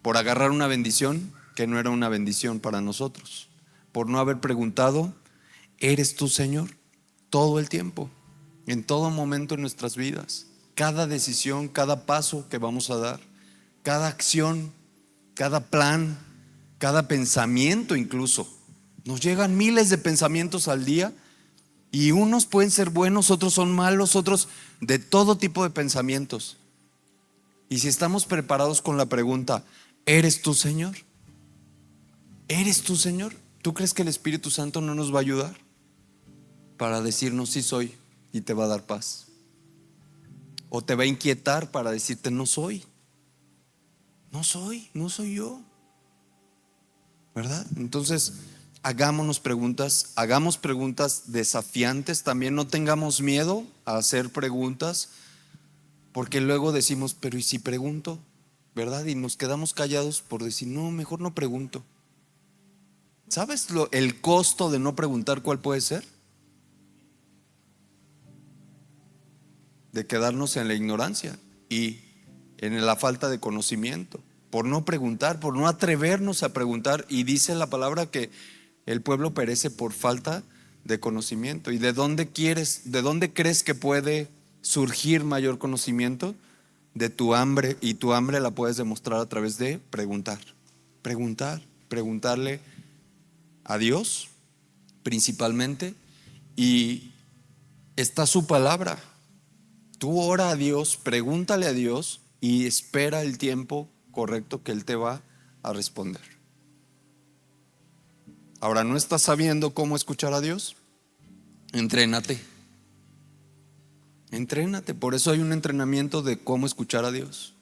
por agarrar una bendición que no era una bendición para nosotros? Por no haber preguntado: ¿eres tú, Señor? Todo el tiempo, en todo momento en nuestras vidas. Cada decisión, cada paso que vamos a dar, cada acción, cada plan, cada pensamiento incluso. Nos llegan miles de pensamientos al día, y unos pueden ser buenos, otros son malos, otros de todo tipo de pensamientos. Y si estamos preparados con la pregunta: ¿eres tú, Señor? ¿Eres tú, Señor? ¿Tú crees que el Espíritu Santo no nos va a ayudar para decirnos: sí soy, y te va a dar paz? ¿O te va a inquietar para decirte: no soy? No soy yo, ¿verdad? Entonces, hagamos preguntas desafiantes. También no tengamos miedo a hacer preguntas, porque luego decimos: pero ¿y si pregunto? ¿Verdad? Y nos quedamos callados por decir: no, mejor no pregunto. ¿Sabes el costo de no preguntar cuál puede ser? De quedarnos en la ignorancia y en la falta de conocimiento, por no preguntar, por no atrevernos a preguntar. Y dice la palabra que el pueblo perece por falta de conocimiento. ¿Y de dónde crees que puede surgir mayor conocimiento? De tu hambre, y tu hambre la puedes demostrar a través de preguntarle a Dios principalmente. Y está su palabra. Tú ora a Dios, pregúntale a Dios y espera el tiempo correcto que Él te va a responder. Ahora, ¿no estás sabiendo cómo escuchar a Dios? Entrénate. Por eso hay un entrenamiento de cómo escuchar a Dios.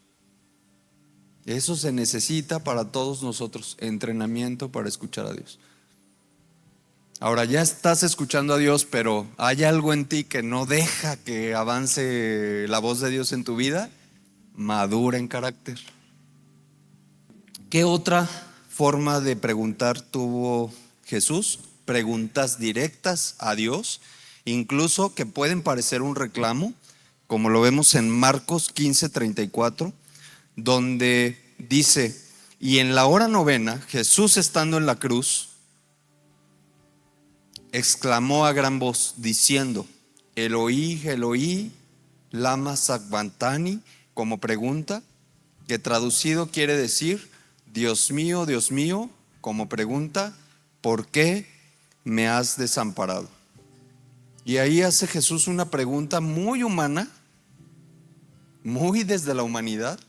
Eso se necesita para todos nosotros, entrenamiento para escuchar a Dios. Ahora, ya estás escuchando a Dios, pero hay algo en ti que no deja que avance la voz de Dios en tu vida. Madura en carácter. ¿Qué otra forma de preguntar tuvo Jesús? Preguntas directas a Dios, incluso que pueden parecer un reclamo, como lo vemos en Marcos 15:34, donde dice: Y en la hora novena, Jesús estando en la cruz, exclamó a gran voz diciendo: Eloí, Eloí, lama sabachthani, como pregunta, que traducido quiere decir: Dios mío, como pregunta, ¿por qué me has desamparado? Y ahí hace Jesús una pregunta muy humana, muy desde la humanidad,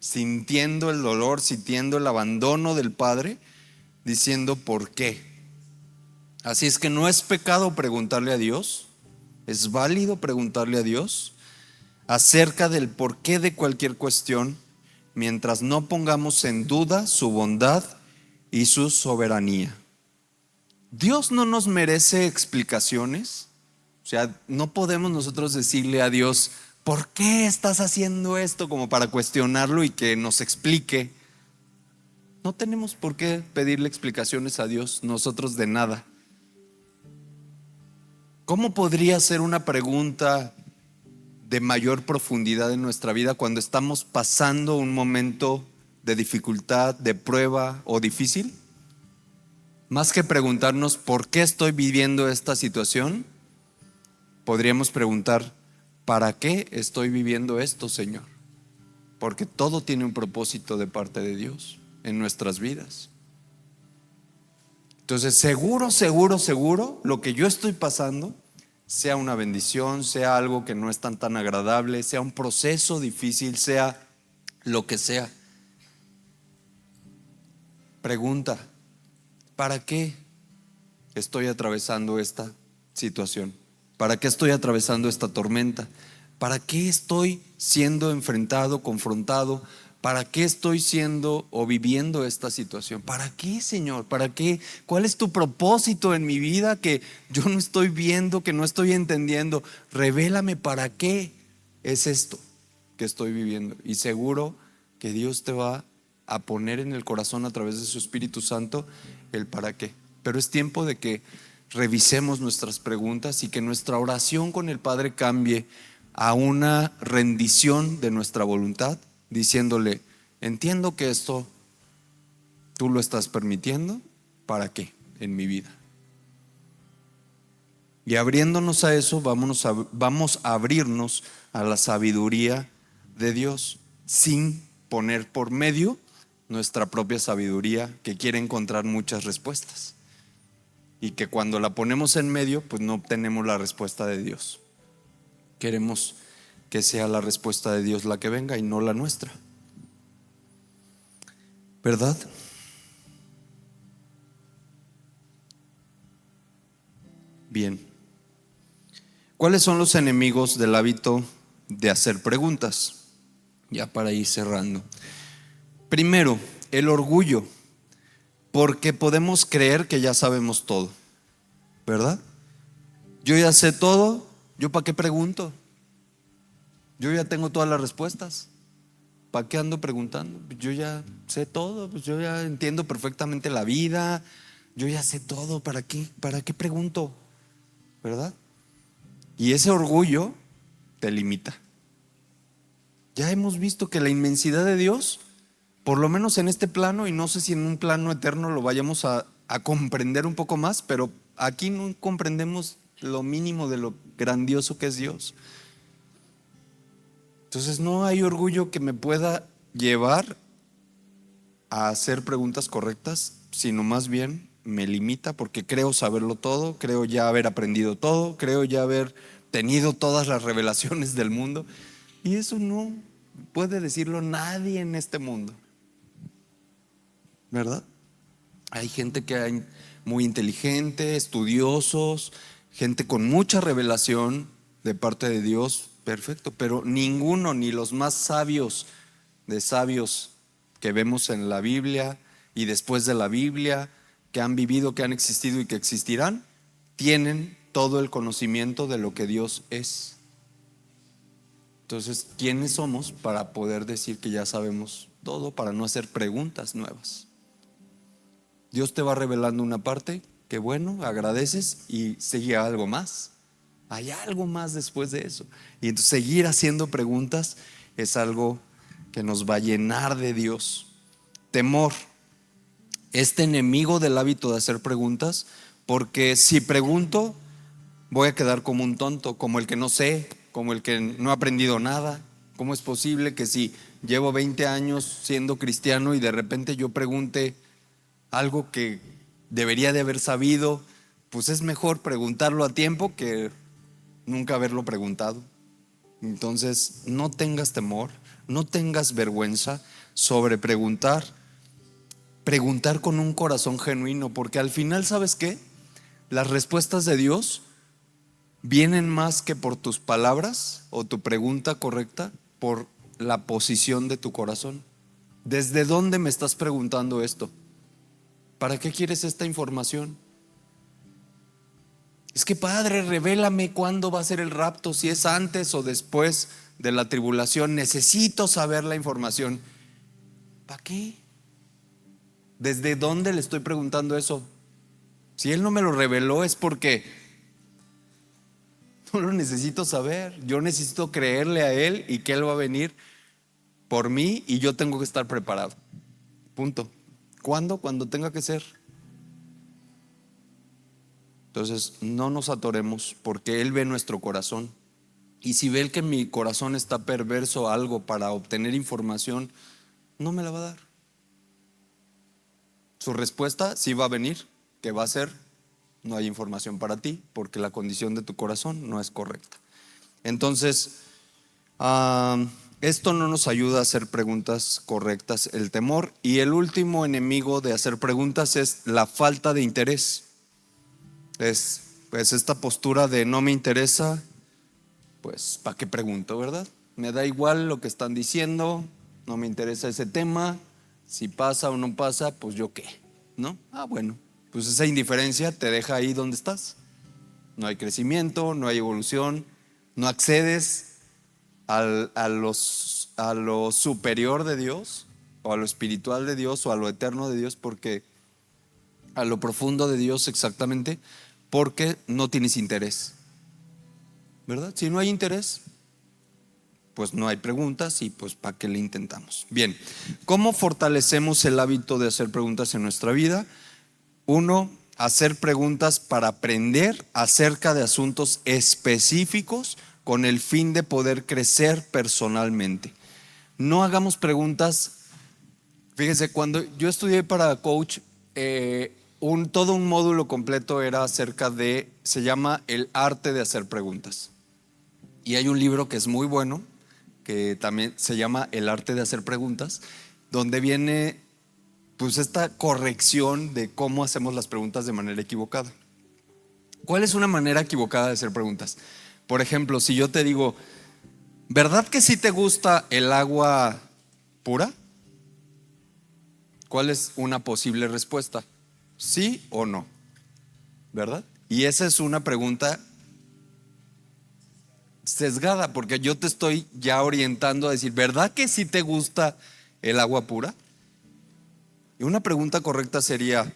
sintiendo el dolor, sintiendo el abandono del Padre, diciendo ¿por qué? Así es que no es pecado preguntarle a Dios, es válido preguntarle a Dios acerca del porqué de cualquier cuestión, mientras no pongamos en duda su bondad y su soberanía. Dios no nos merece explicaciones. O sea, no podemos nosotros decirle a Dios: ¿por qué estás haciendo esto? Como para cuestionarlo y que nos explique. No tenemos por qué pedirle explicaciones a Dios nosotros de nada. ¿Cómo podría ser una pregunta de mayor profundidad en nuestra vida cuando estamos pasando un momento de dificultad, de prueba o difícil? Más que preguntarnos ¿por qué estoy viviendo esta situación?, podríamos preguntar: ¿para qué estoy viviendo esto, Señor? Porque todo tiene un propósito de parte de Dios en nuestras vidas. Entonces, seguro, lo que yo estoy pasando, sea una bendición, sea algo que no es tan agradable, sea un proceso difícil, sea lo que sea. Pregunta: ¿para qué estoy atravesando esta situación? ¿Para qué estoy atravesando esta tormenta? ¿Para qué estoy siendo enfrentado, confrontado? ¿Para qué estoy siendo o viviendo esta situación? ¿Para qué, Señor? ¿Para qué? ¿Cuál es tu propósito en mi vida que yo no estoy viendo, que no estoy entendiendo? Revélame para qué es esto que estoy viviendo. Y seguro que Dios te va a poner en el corazón a través de su Espíritu Santo el para qué. Pero es tiempo de que revisemos nuestras preguntas y que nuestra oración con el Padre cambie a una rendición de nuestra voluntad, diciéndole: entiendo que esto tú lo estás permitiendo, ¿para qué en mi vida? Y abriéndonos a eso, vamos a abrirnos a la sabiduría de Dios, sin poner por medio nuestra propia sabiduría, que quiere encontrar muchas respuestas, y que cuando la ponemos en medio, pues no obtenemos la respuesta de Dios. Queremos que sea la respuesta de Dios la que venga y no la nuestra, ¿verdad? Bien. ¿Cuáles son los enemigos del hábito de hacer preguntas? Ya para ir cerrando. Primero, el orgullo, porque podemos creer que ya sabemos todo, ¿verdad? Yo ya sé todo, ¿yo para qué pregunto? Yo ya tengo todas las respuestas, ¿para qué ando preguntando? Yo ya sé todo, pues yo ya entiendo perfectamente la vida, yo ya sé todo, ¿para qué pregunto? ¿Verdad? Y ese orgullo te limita. Ya hemos visto que la inmensidad de Dios, por lo menos en este plano, y no sé si en un plano eterno lo vayamos a comprender un poco más, pero aquí no comprendemos lo mínimo de lo grandioso que es Dios. Entonces no hay orgullo que me pueda llevar a hacer preguntas correctas, sino más bien me limita, porque creo saberlo todo, creo ya haber aprendido todo, creo ya haber tenido todas las revelaciones del mundo, y eso no puede decirlo nadie en este mundo, ¿verdad? Hay gente que hay muy inteligente, estudiosos, gente con mucha revelación de parte de Dios, perfecto, pero ninguno, ni los más sabios de sabios que vemos en la Biblia y después de la Biblia, que han vivido, que han existido y que existirán, tienen todo el conocimiento de lo que Dios es. Entonces, ¿quiénes somos para poder decir que ya sabemos todo, para no hacer preguntas nuevas? Dios te va revelando una parte, que bueno, agradeces y sigue algo más. Hay algo más después de eso. Y entonces seguir haciendo preguntas es algo que nos va a llenar de Dios. temor, este enemigo del hábito de hacer preguntas, porque si pregunto voy a quedar como un tonto, como el que no sé, como el que no ha aprendido nada. ¿Cómo es posible que si llevo 20 años siendo cristiano y de repente yo pregunte algo que debería de haber sabido? Pues es mejor preguntarlo a tiempo que nunca haberlo preguntado. Entonces, no tengas temor, no tengas vergüenza sobre preguntar. Preguntar con un corazón genuino, porque al final, ¿sabes qué? Las respuestas de Dios vienen más que por tus palabras o tu pregunta correcta, por la posición de tu corazón. ¿Desde dónde me estás preguntando esto? ¿Para qué quieres esta información? Es que, Padre, revélame cuándo va a ser el rapto, si es antes o después de la tribulación. Necesito saber la información. ¿Para qué? ¿Desde dónde le estoy preguntando eso? Si Él no me lo reveló es porque no lo necesito saber. Yo necesito creerle a Él y que Él va a venir por mí y yo tengo que estar preparado. Punto. ¿Cuándo? Cuando tenga que ser. Entonces, no nos atoremos porque Él ve nuestro corazón. Y si ve que mi corazón está perverso a algo para obtener información, no me la va a dar. Su respuesta sí va a venir. ¿Qué va a ser? No hay información para ti porque la condición de tu corazón no es correcta. Entonces, esto no nos ayuda a hacer preguntas correctas, el temor. Y el último enemigo de hacer preguntas es la falta de interés. Es pues esta postura de no me interesa, pues ¿para qué pregunto, verdad? Me da igual lo que están diciendo, no me interesa ese tema, si pasa o no pasa, pues yo qué, ¿no? Bueno, pues esa indiferencia te deja ahí donde estás. No hay crecimiento, no hay evolución, no accedes a lo superior de Dios, o a lo espiritual de Dios, o a lo eterno de Dios, porque a lo profundo de Dios exactamente, porque no tienes interés, ¿verdad? Si no hay interés, pues no hay preguntas y pues ¿para qué le intentamos? Bien, ¿cómo fortalecemos el hábito de hacer preguntas en nuestra vida? Uno, hacer preguntas para aprender acerca de asuntos específicos con el fin de poder crecer personalmente. No hagamos preguntas. Fíjense, cuando yo estudié para coach, todo un módulo completo era acerca de, se llama el arte de hacer preguntas. Y hay un libro que es muy bueno, que también se llama El arte de hacer preguntas, donde viene pues esta corrección de cómo hacemos las preguntas de manera equivocada. ¿Cuál es una manera equivocada de hacer preguntas? Por ejemplo, si yo te digo, ¿verdad que sí te gusta el agua pura? ¿Cuál es una posible respuesta? ¿Sí o no? ¿Verdad? Y esa es una pregunta sesgada, porque yo te estoy ya orientando a decir, ¿verdad que sí te gusta el agua pura? Y una pregunta correcta sería,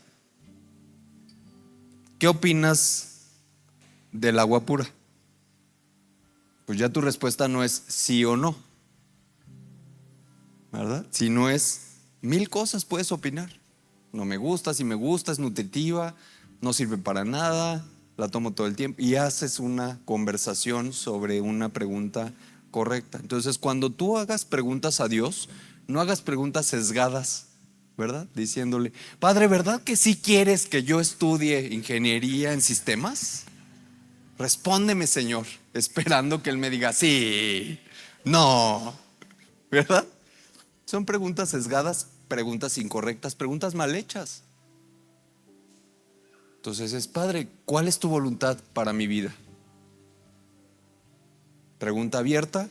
¿qué opinas del agua pura? Pues ya tu respuesta no es sí o no, ¿verdad? Si no es, mil cosas puedes opinar. No me gusta, si me gusta, es nutritiva, no sirve para nada, la tomo todo el tiempo, y haces una conversación sobre una pregunta correcta. Entonces, cuando tú hagas preguntas a Dios, no hagas preguntas sesgadas, ¿verdad? Diciéndole, Padre, ¿verdad que sí quieres que yo estudie ingeniería en sistemas? Respóndeme, Señor, esperando que Él me diga sí, no, ¿verdad? Son preguntas sesgadas, preguntas incorrectas, preguntas mal hechas. Entonces es, Padre, ¿cuál es tu voluntad para mi vida? Pregunta abierta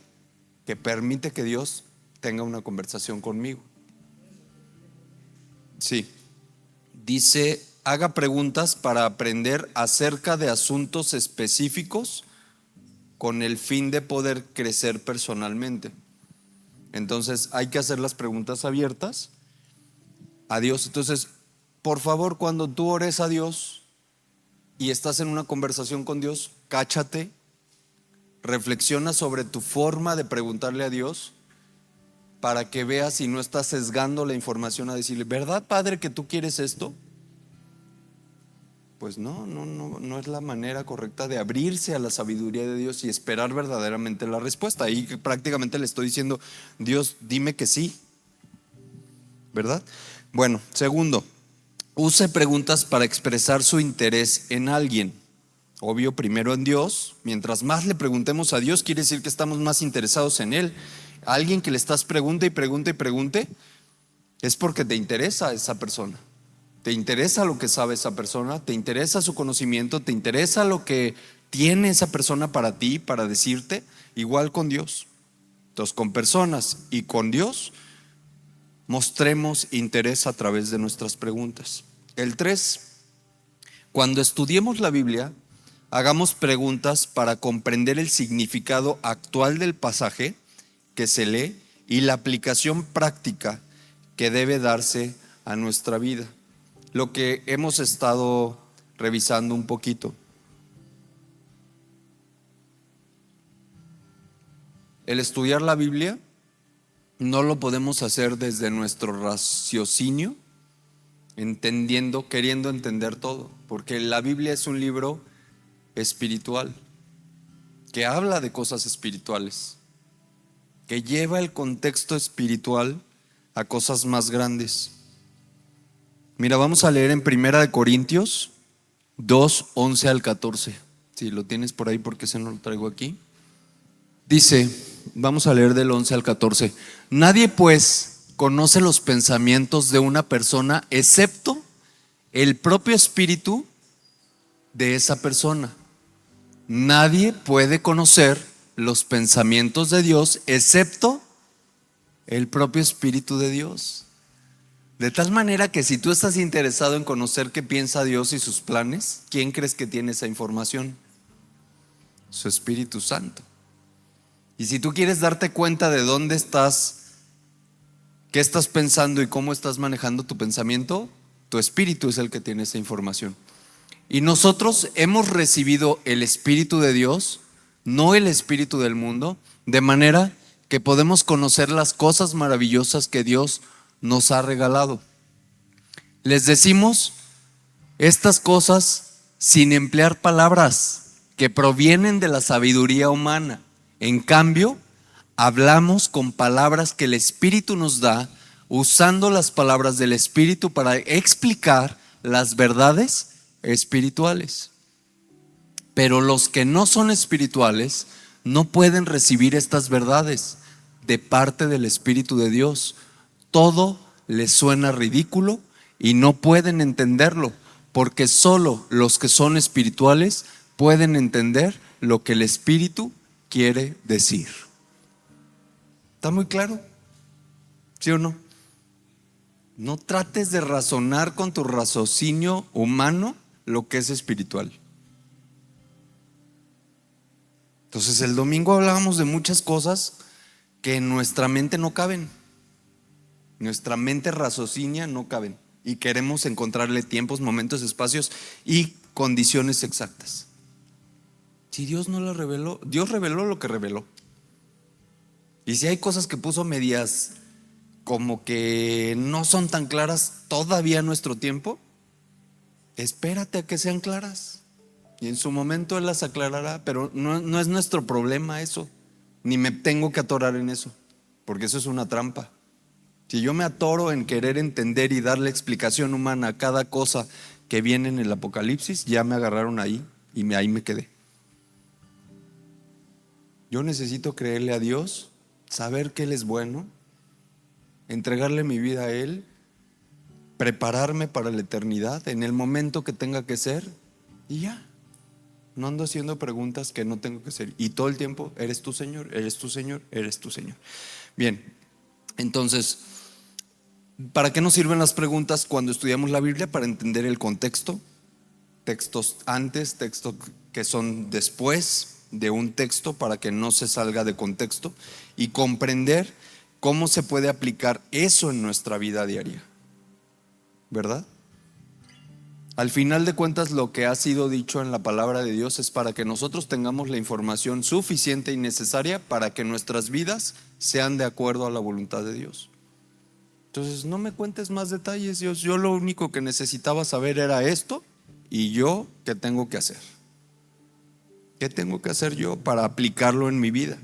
que permite que Dios tenga una conversación conmigo. Sí. Dice, haga preguntas para aprender acerca de asuntos específicos con el fin de poder crecer personalmente. Entonces hay que hacer las preguntas abiertas a Dios. Entonces, por favor, cuando tú ores a Dios y estás en una conversación con Dios, cáchate, reflexiona sobre tu forma de preguntarle a Dios para que veas si no estás sesgando la información a decirle, ¿verdad, Padre, que tú quieres esto? Pues no es la manera correcta de abrirse a la sabiduría de Dios y esperar verdaderamente la respuesta. Ahí prácticamente le estoy diciendo, Dios, dime que sí, ¿verdad? Bueno, segundo, use preguntas para expresar su interés en alguien. Obvio, primero en Dios. Mientras más le preguntemos a Dios, quiere decir que estamos más interesados en Él. A alguien que le estás pregunte y pregunte y pregunte, es porque te interesa esa persona. Te interesa lo que sabe esa persona, te interesa su conocimiento, te interesa lo que tiene esa persona para ti, para decirte. Igual con Dios. Entonces, con personas y con Dios, mostremos interés a través de nuestras preguntas. El 3, cuando estudiemos la Biblia, hagamos preguntas para comprender el significado actual del pasaje que se lee y la aplicación práctica que debe darse a nuestra vida. Lo que hemos estado revisando un poquito. El estudiar la Biblia no lo podemos hacer desde nuestro raciocinio, queriendo entender todo, porque la Biblia es un libro espiritual que habla de cosas espirituales, que lleva el contexto espiritual a cosas más grandes. Mira, vamos a leer en 1 Corintios 2, 11 al 14. Si lo tienes por ahí, porque ese no lo traigo aquí. Dice, vamos a leer del 11 al 14. Nadie pues conoce los pensamientos de una persona excepto el propio espíritu de esa persona. Nadie puede conocer los pensamientos de Dios excepto el propio espíritu de Dios. De tal manera que si tú estás interesado en conocer qué piensa Dios y sus planes, ¿quién crees que tiene esa información? Su Espíritu Santo. Y si tú quieres darte cuenta de dónde estás, qué estás pensando y cómo estás manejando tu pensamiento, tu espíritu es el que tiene esa información. Y nosotros hemos recibido el Espíritu de Dios, no el espíritu del mundo, de manera que podemos conocer las cosas maravillosas que Dios nos ha regalado. Les decimos estas cosas sin emplear palabras que provienen de la sabiduría humana. En cambio, hablamos con palabras que el Espíritu nos da, usando las palabras del Espíritu para explicar las verdades espirituales. Pero los que no son espirituales no pueden recibir estas verdades de parte del Espíritu de Dios. Todo les suena ridículo y no pueden entenderlo, porque solo los que son espirituales pueden entender lo que el Espíritu quiere decir. ¿Está muy claro? ¿Sí o no? No trates de razonar con tu raciocinio humano lo que es espiritual. Entonces el domingo hablábamos de muchas cosas que en nuestra mente no caben. Nuestra mente raciocinia no caben y queremos encontrarle tiempos, momentos, espacios y condiciones exactas. Si Dios no lo reveló, Dios reveló lo que reveló. Y si hay cosas que puso medias como que no son tan claras todavía a nuestro tiempo, espérate a que sean claras y en su momento Él las aclarará. Pero no es nuestro problema eso, ni me tengo que atorar en eso, porque eso es una trampa. Si yo me atoro en querer entender y darle explicación humana a cada cosa que viene en el Apocalipsis, ya me agarraron ahí y ahí me quedé. Yo necesito creerle a Dios, saber que Él es bueno, entregarle mi vida a Él, prepararme para la eternidad en el momento que tenga que ser y ya. No ando haciendo preguntas que no tengo que hacer. Y todo el tiempo, eres tú, Señor, eres tú, Señor, eres tú, Señor. Bien, entonces, ¿para qué nos sirven las preguntas cuando estudiamos la Biblia? Para entender el contexto, textos antes, textos que son después de un texto, para que no se salga de contexto, y comprender cómo se puede aplicar eso en nuestra vida diaria, ¿verdad? Al final de cuentas, lo que ha sido dicho en la palabra de Dios es para que nosotros tengamos la información suficiente y necesaria para que nuestras vidas sean de acuerdo a la voluntad de Dios. Entonces no me cuentes más detalles, Dios. Yo lo único que necesitaba saber era esto. ¿Y yo qué tengo que hacer? ¿Qué tengo que hacer yo para aplicarlo en mi vida?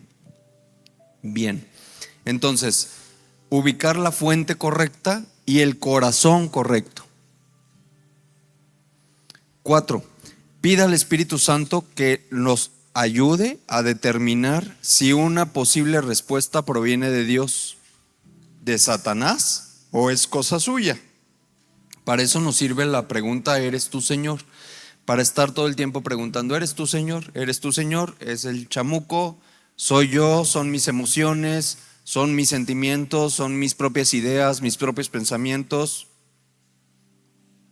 Bien, entonces, ubicar la fuente correcta y el corazón correcto. 4. Pida al Espíritu Santo que nos ayude a determinar si una posible respuesta proviene de Dios, de Satanás o es cosa suya. Para eso nos sirve la pregunta: ¿eres tú, Señor? Para estar todo el tiempo preguntando: ¿eres tú, Señor? ¿Eres tú, Señor? ¿Es el chamuco? ¿Soy yo? ¿Son mis emociones? ¿Son mis sentimientos? ¿Son mis propias ideas? ¿Mis propios pensamientos?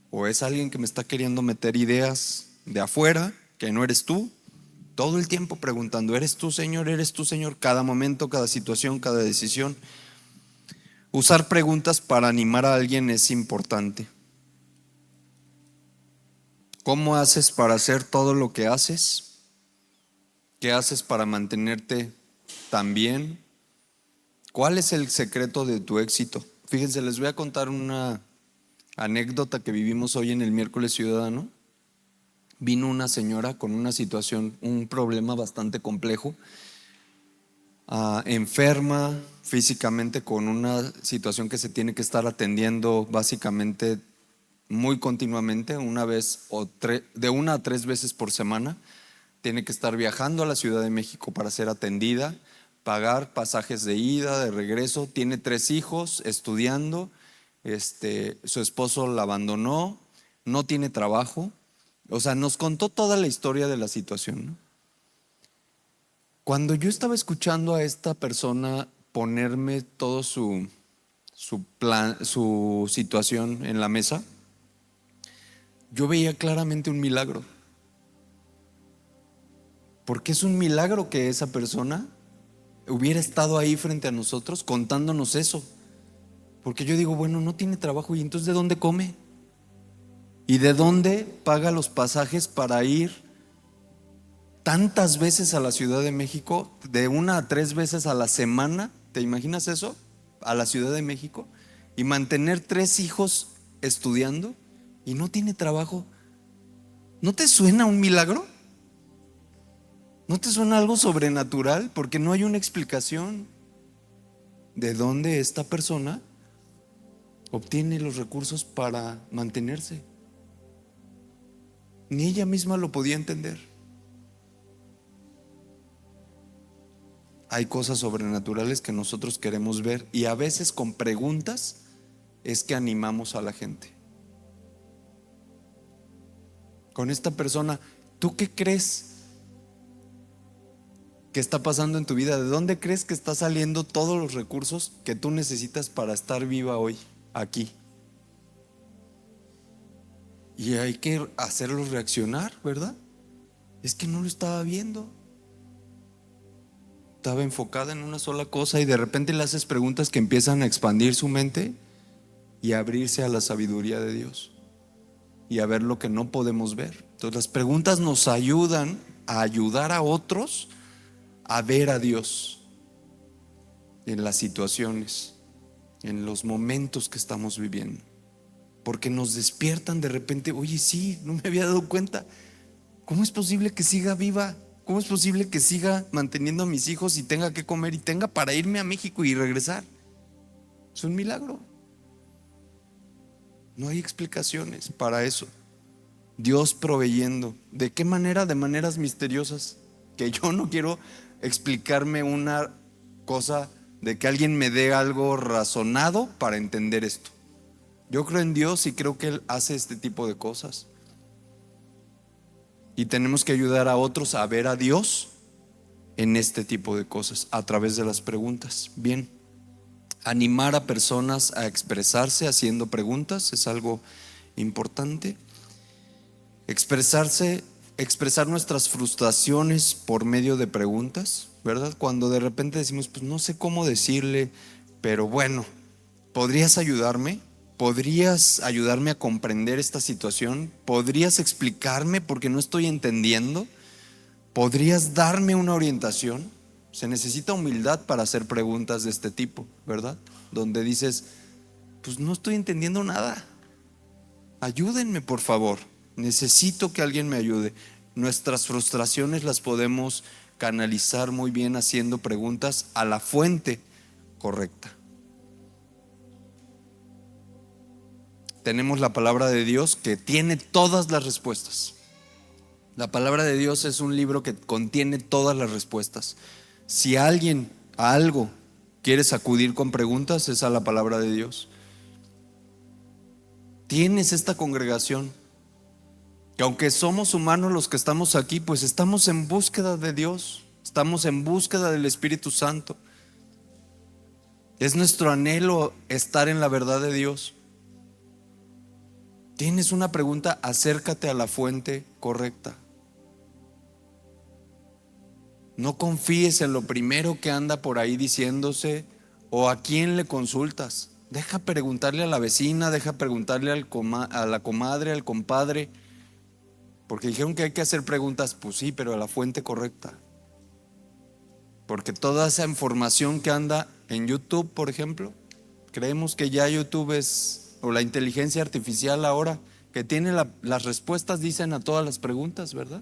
¿O es alguien que me está queriendo meter ideas de afuera que no eres tú? Todo el tiempo preguntando: ¿eres tú, Señor? ¿Eres tú, Señor? Cada momento, cada situación, cada decisión. Usar preguntas para animar a alguien es importante. ¿Cómo haces para hacer todo lo que haces? ¿Qué haces para mantenerte tan bien? ¿Cuál es el secreto de tu éxito? Fíjense, les voy a contar una anécdota que vivimos hoy en el Miércoles Ciudadano. Vino una señora con una situación, un problema bastante complejo, enferma físicamente, con una situación que se tiene que estar atendiendo básicamente muy continuamente, de 1 a 3 veces por semana. Tiene que estar viajando a la Ciudad de México para ser atendida, pagar pasajes de ida, de regreso. Tiene 3 hijos estudiando. Su esposo la abandonó, no tiene trabajo. O sea, nos contó toda la historia de la situación, ¿no? Cuando yo estaba escuchando a esta persona ponerme todo su plan, su situación en la mesa, yo veía claramente un milagro. Porque es un milagro que esa persona hubiera estado ahí frente a nosotros contándonos eso. Porque yo digo, bueno, no tiene trabajo, ¿y entonces de dónde come? ¿Y de dónde paga los pasajes para ir tantas veces a la Ciudad de México, de 1 a 3 veces a la semana? ¿Te imaginas eso? A la Ciudad de México, y mantener 3 hijos estudiando y no tiene trabajo. ¿No te suena un milagro? ¿No te suena algo sobrenatural? Porque no hay una explicación de dónde esta persona obtiene los recursos para mantenerse. Ni ella misma lo podía entender. Hay cosas sobrenaturales que nosotros queremos ver, y a veces con preguntas es que animamos a la gente. Con esta persona, ¿tú qué crees que está pasando en tu vida? ¿De dónde crees que está saliendo todos los recursos que tú necesitas para estar viva hoy, aquí? Y hay que hacerlos reaccionar, ¿verdad? Es que no lo estaba viendo. Estaba enfocada en una sola cosa, y de repente le haces preguntas que empiezan a expandir su mente y a abrirse a la sabiduría de Dios y a ver lo que no podemos ver. Entonces las preguntas nos ayudan a ayudar a otros a ver a Dios en las situaciones, en los momentos que estamos viviendo, porque nos despiertan de repente. Oye, sí, no me había dado cuenta. ¿Cómo es posible que siga viva? ¿Cómo es posible que siga manteniendo a mis hijos y tenga que comer y tenga para irme a México y regresar? Es un milagro. No hay explicaciones para eso. Dios proveyendo. ¿De qué manera? De maneras misteriosas, que yo no quiero explicarme una cosa, de que alguien me dé algo razonado para entender esto. Yo creo en Dios y creo que Él hace este tipo de cosas. Y tenemos que ayudar a otros a ver a Dios en este tipo de cosas a través de las preguntas. Bien, animar a personas a expresarse haciendo preguntas es algo importante. Expresar nuestras frustraciones por medio de preguntas, ¿verdad? Cuando de repente decimos, pues no sé cómo decirle, pero bueno, ¿podrías ayudarme? ¿Podrías ayudarme a comprender esta situación? ¿Podrías explicarme porque no estoy entendiendo? ¿Podrías darme una orientación? Se necesita humildad para hacer preguntas de este tipo, ¿verdad? Donde dices, pues no estoy entendiendo nada. Ayúdenme, por favor. Necesito que alguien me ayude. Nuestras frustraciones las podemos canalizar muy bien haciendo preguntas a la fuente correcta. Tenemos la palabra de Dios que tiene todas las respuestas. La palabra de Dios es un libro que contiene todas las respuestas. Si alguien a algo quiere sacudir con preguntas, es a la palabra de Dios. Tienes esta congregación que, aunque somos humanos los que estamos aquí, pues estamos en búsqueda de Dios, estamos en búsqueda del Espíritu Santo. Es nuestro anhelo estar en la verdad de Dios. Tienes una pregunta, acércate a la fuente correcta. No confíes en lo primero que anda por ahí diciéndose o a quién le consultas. Deja preguntarle a la vecina, deja preguntarle a la comadre, al compadre, porque dijeron que hay que hacer preguntas. Pues sí, pero a la fuente correcta. Porque toda esa información que anda en YouTube, por ejemplo, creemos que ya YouTube es, o la inteligencia artificial ahora, que tiene las respuestas, dicen a todas las preguntas, ¿verdad?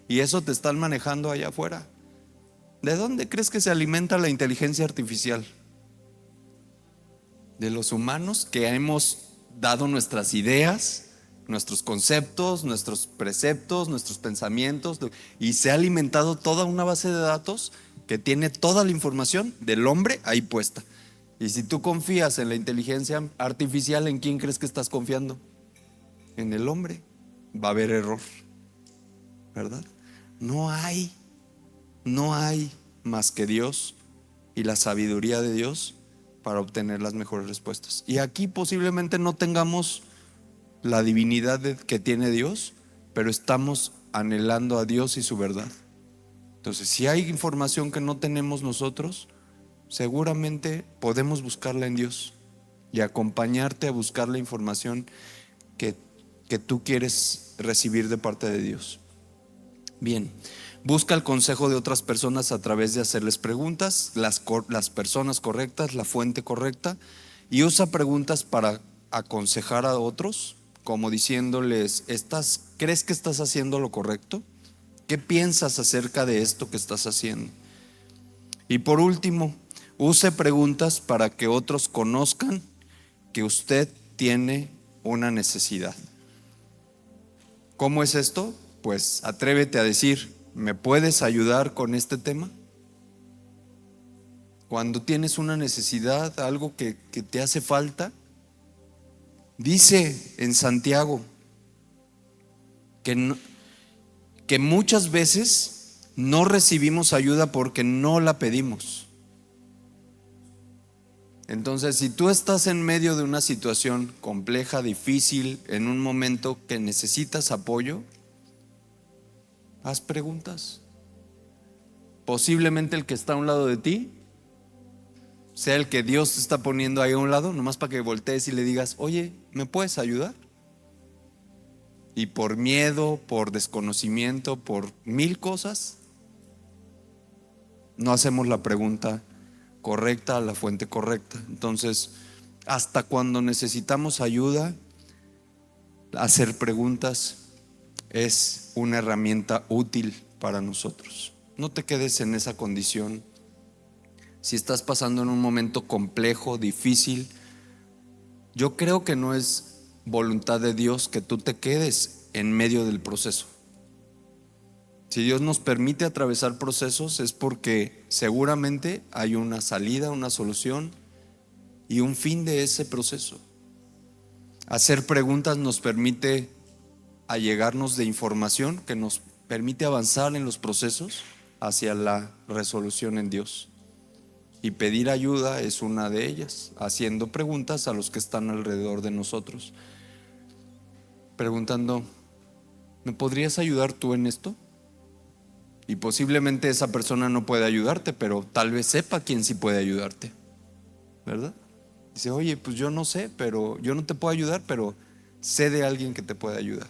Y eso te están manejando allá afuera. ¿De dónde crees que se alimenta la inteligencia artificial? De los humanos que hemos dado nuestras ideas, nuestros conceptos, nuestros preceptos, nuestros pensamientos, y se ha alimentado toda una base de datos que tiene toda la información del hombre ahí puesta. Y si tú confías en la inteligencia artificial, ¿en quién crees que estás confiando? En el hombre. Va a haber error, ¿verdad? No hay más que Dios y la sabiduría de Dios para obtener las mejores respuestas. Y aquí posiblemente no tengamos la divinidad que tiene Dios, pero estamos anhelando a Dios y su verdad. Entonces, si hay información que no tenemos nosotros, seguramente podemos buscarla en Dios y acompañarte a buscar la información que tú quieres recibir de parte de Dios. Bien, busca el consejo de otras personas a través de hacerles preguntas, las personas correctas, la fuente correcta, y usa preguntas para aconsejar a otros, como diciéndoles, ¿crees que estás haciendo lo correcto? ¿Qué piensas acerca de esto que estás haciendo? Y por último, use preguntas para que otros conozcan que usted tiene una necesidad. ¿Cómo es esto? Pues atrévete a decir, ¿me puedes ayudar con este tema? Cuando tienes una necesidad, algo que te hace falta, dice en Santiago que muchas veces no recibimos ayuda porque no la pedimos. Entonces, si tú estás en medio de una situación compleja, difícil, en un momento que necesitas apoyo, haz preguntas. Posiblemente el que está a un lado de ti sea el que Dios te está poniendo ahí a un lado, nomás para que voltees y le digas, oye, ¿me puedes ayudar? Y por miedo, por desconocimiento, por mil cosas, no hacemos la pregunta correcta a la fuente correcta. Entonces, hasta cuando necesitamos ayuda, hacer preguntas es una herramienta útil para nosotros. No te quedes en esa condición. Si estás pasando en un momento complejo, difícil, yo creo que no es voluntad de Dios que tú te quedes en medio del proceso. Si Dios nos permite atravesar procesos es porque seguramente hay una salida, una solución y un fin de ese proceso. Hacer preguntas nos permite allegarnos de información que nos permite avanzar en los procesos hacia la resolución en Dios. Y pedir ayuda es una de ellas, haciendo preguntas a los que están alrededor de nosotros. Preguntando, ¿me podrías ayudar tú en esto? Y posiblemente esa persona no puede ayudarte, pero tal vez sepa quién sí puede ayudarte, ¿verdad? Dice, oye, pues yo no sé, pero yo no te puedo ayudar, pero sé de alguien que te puede ayudar.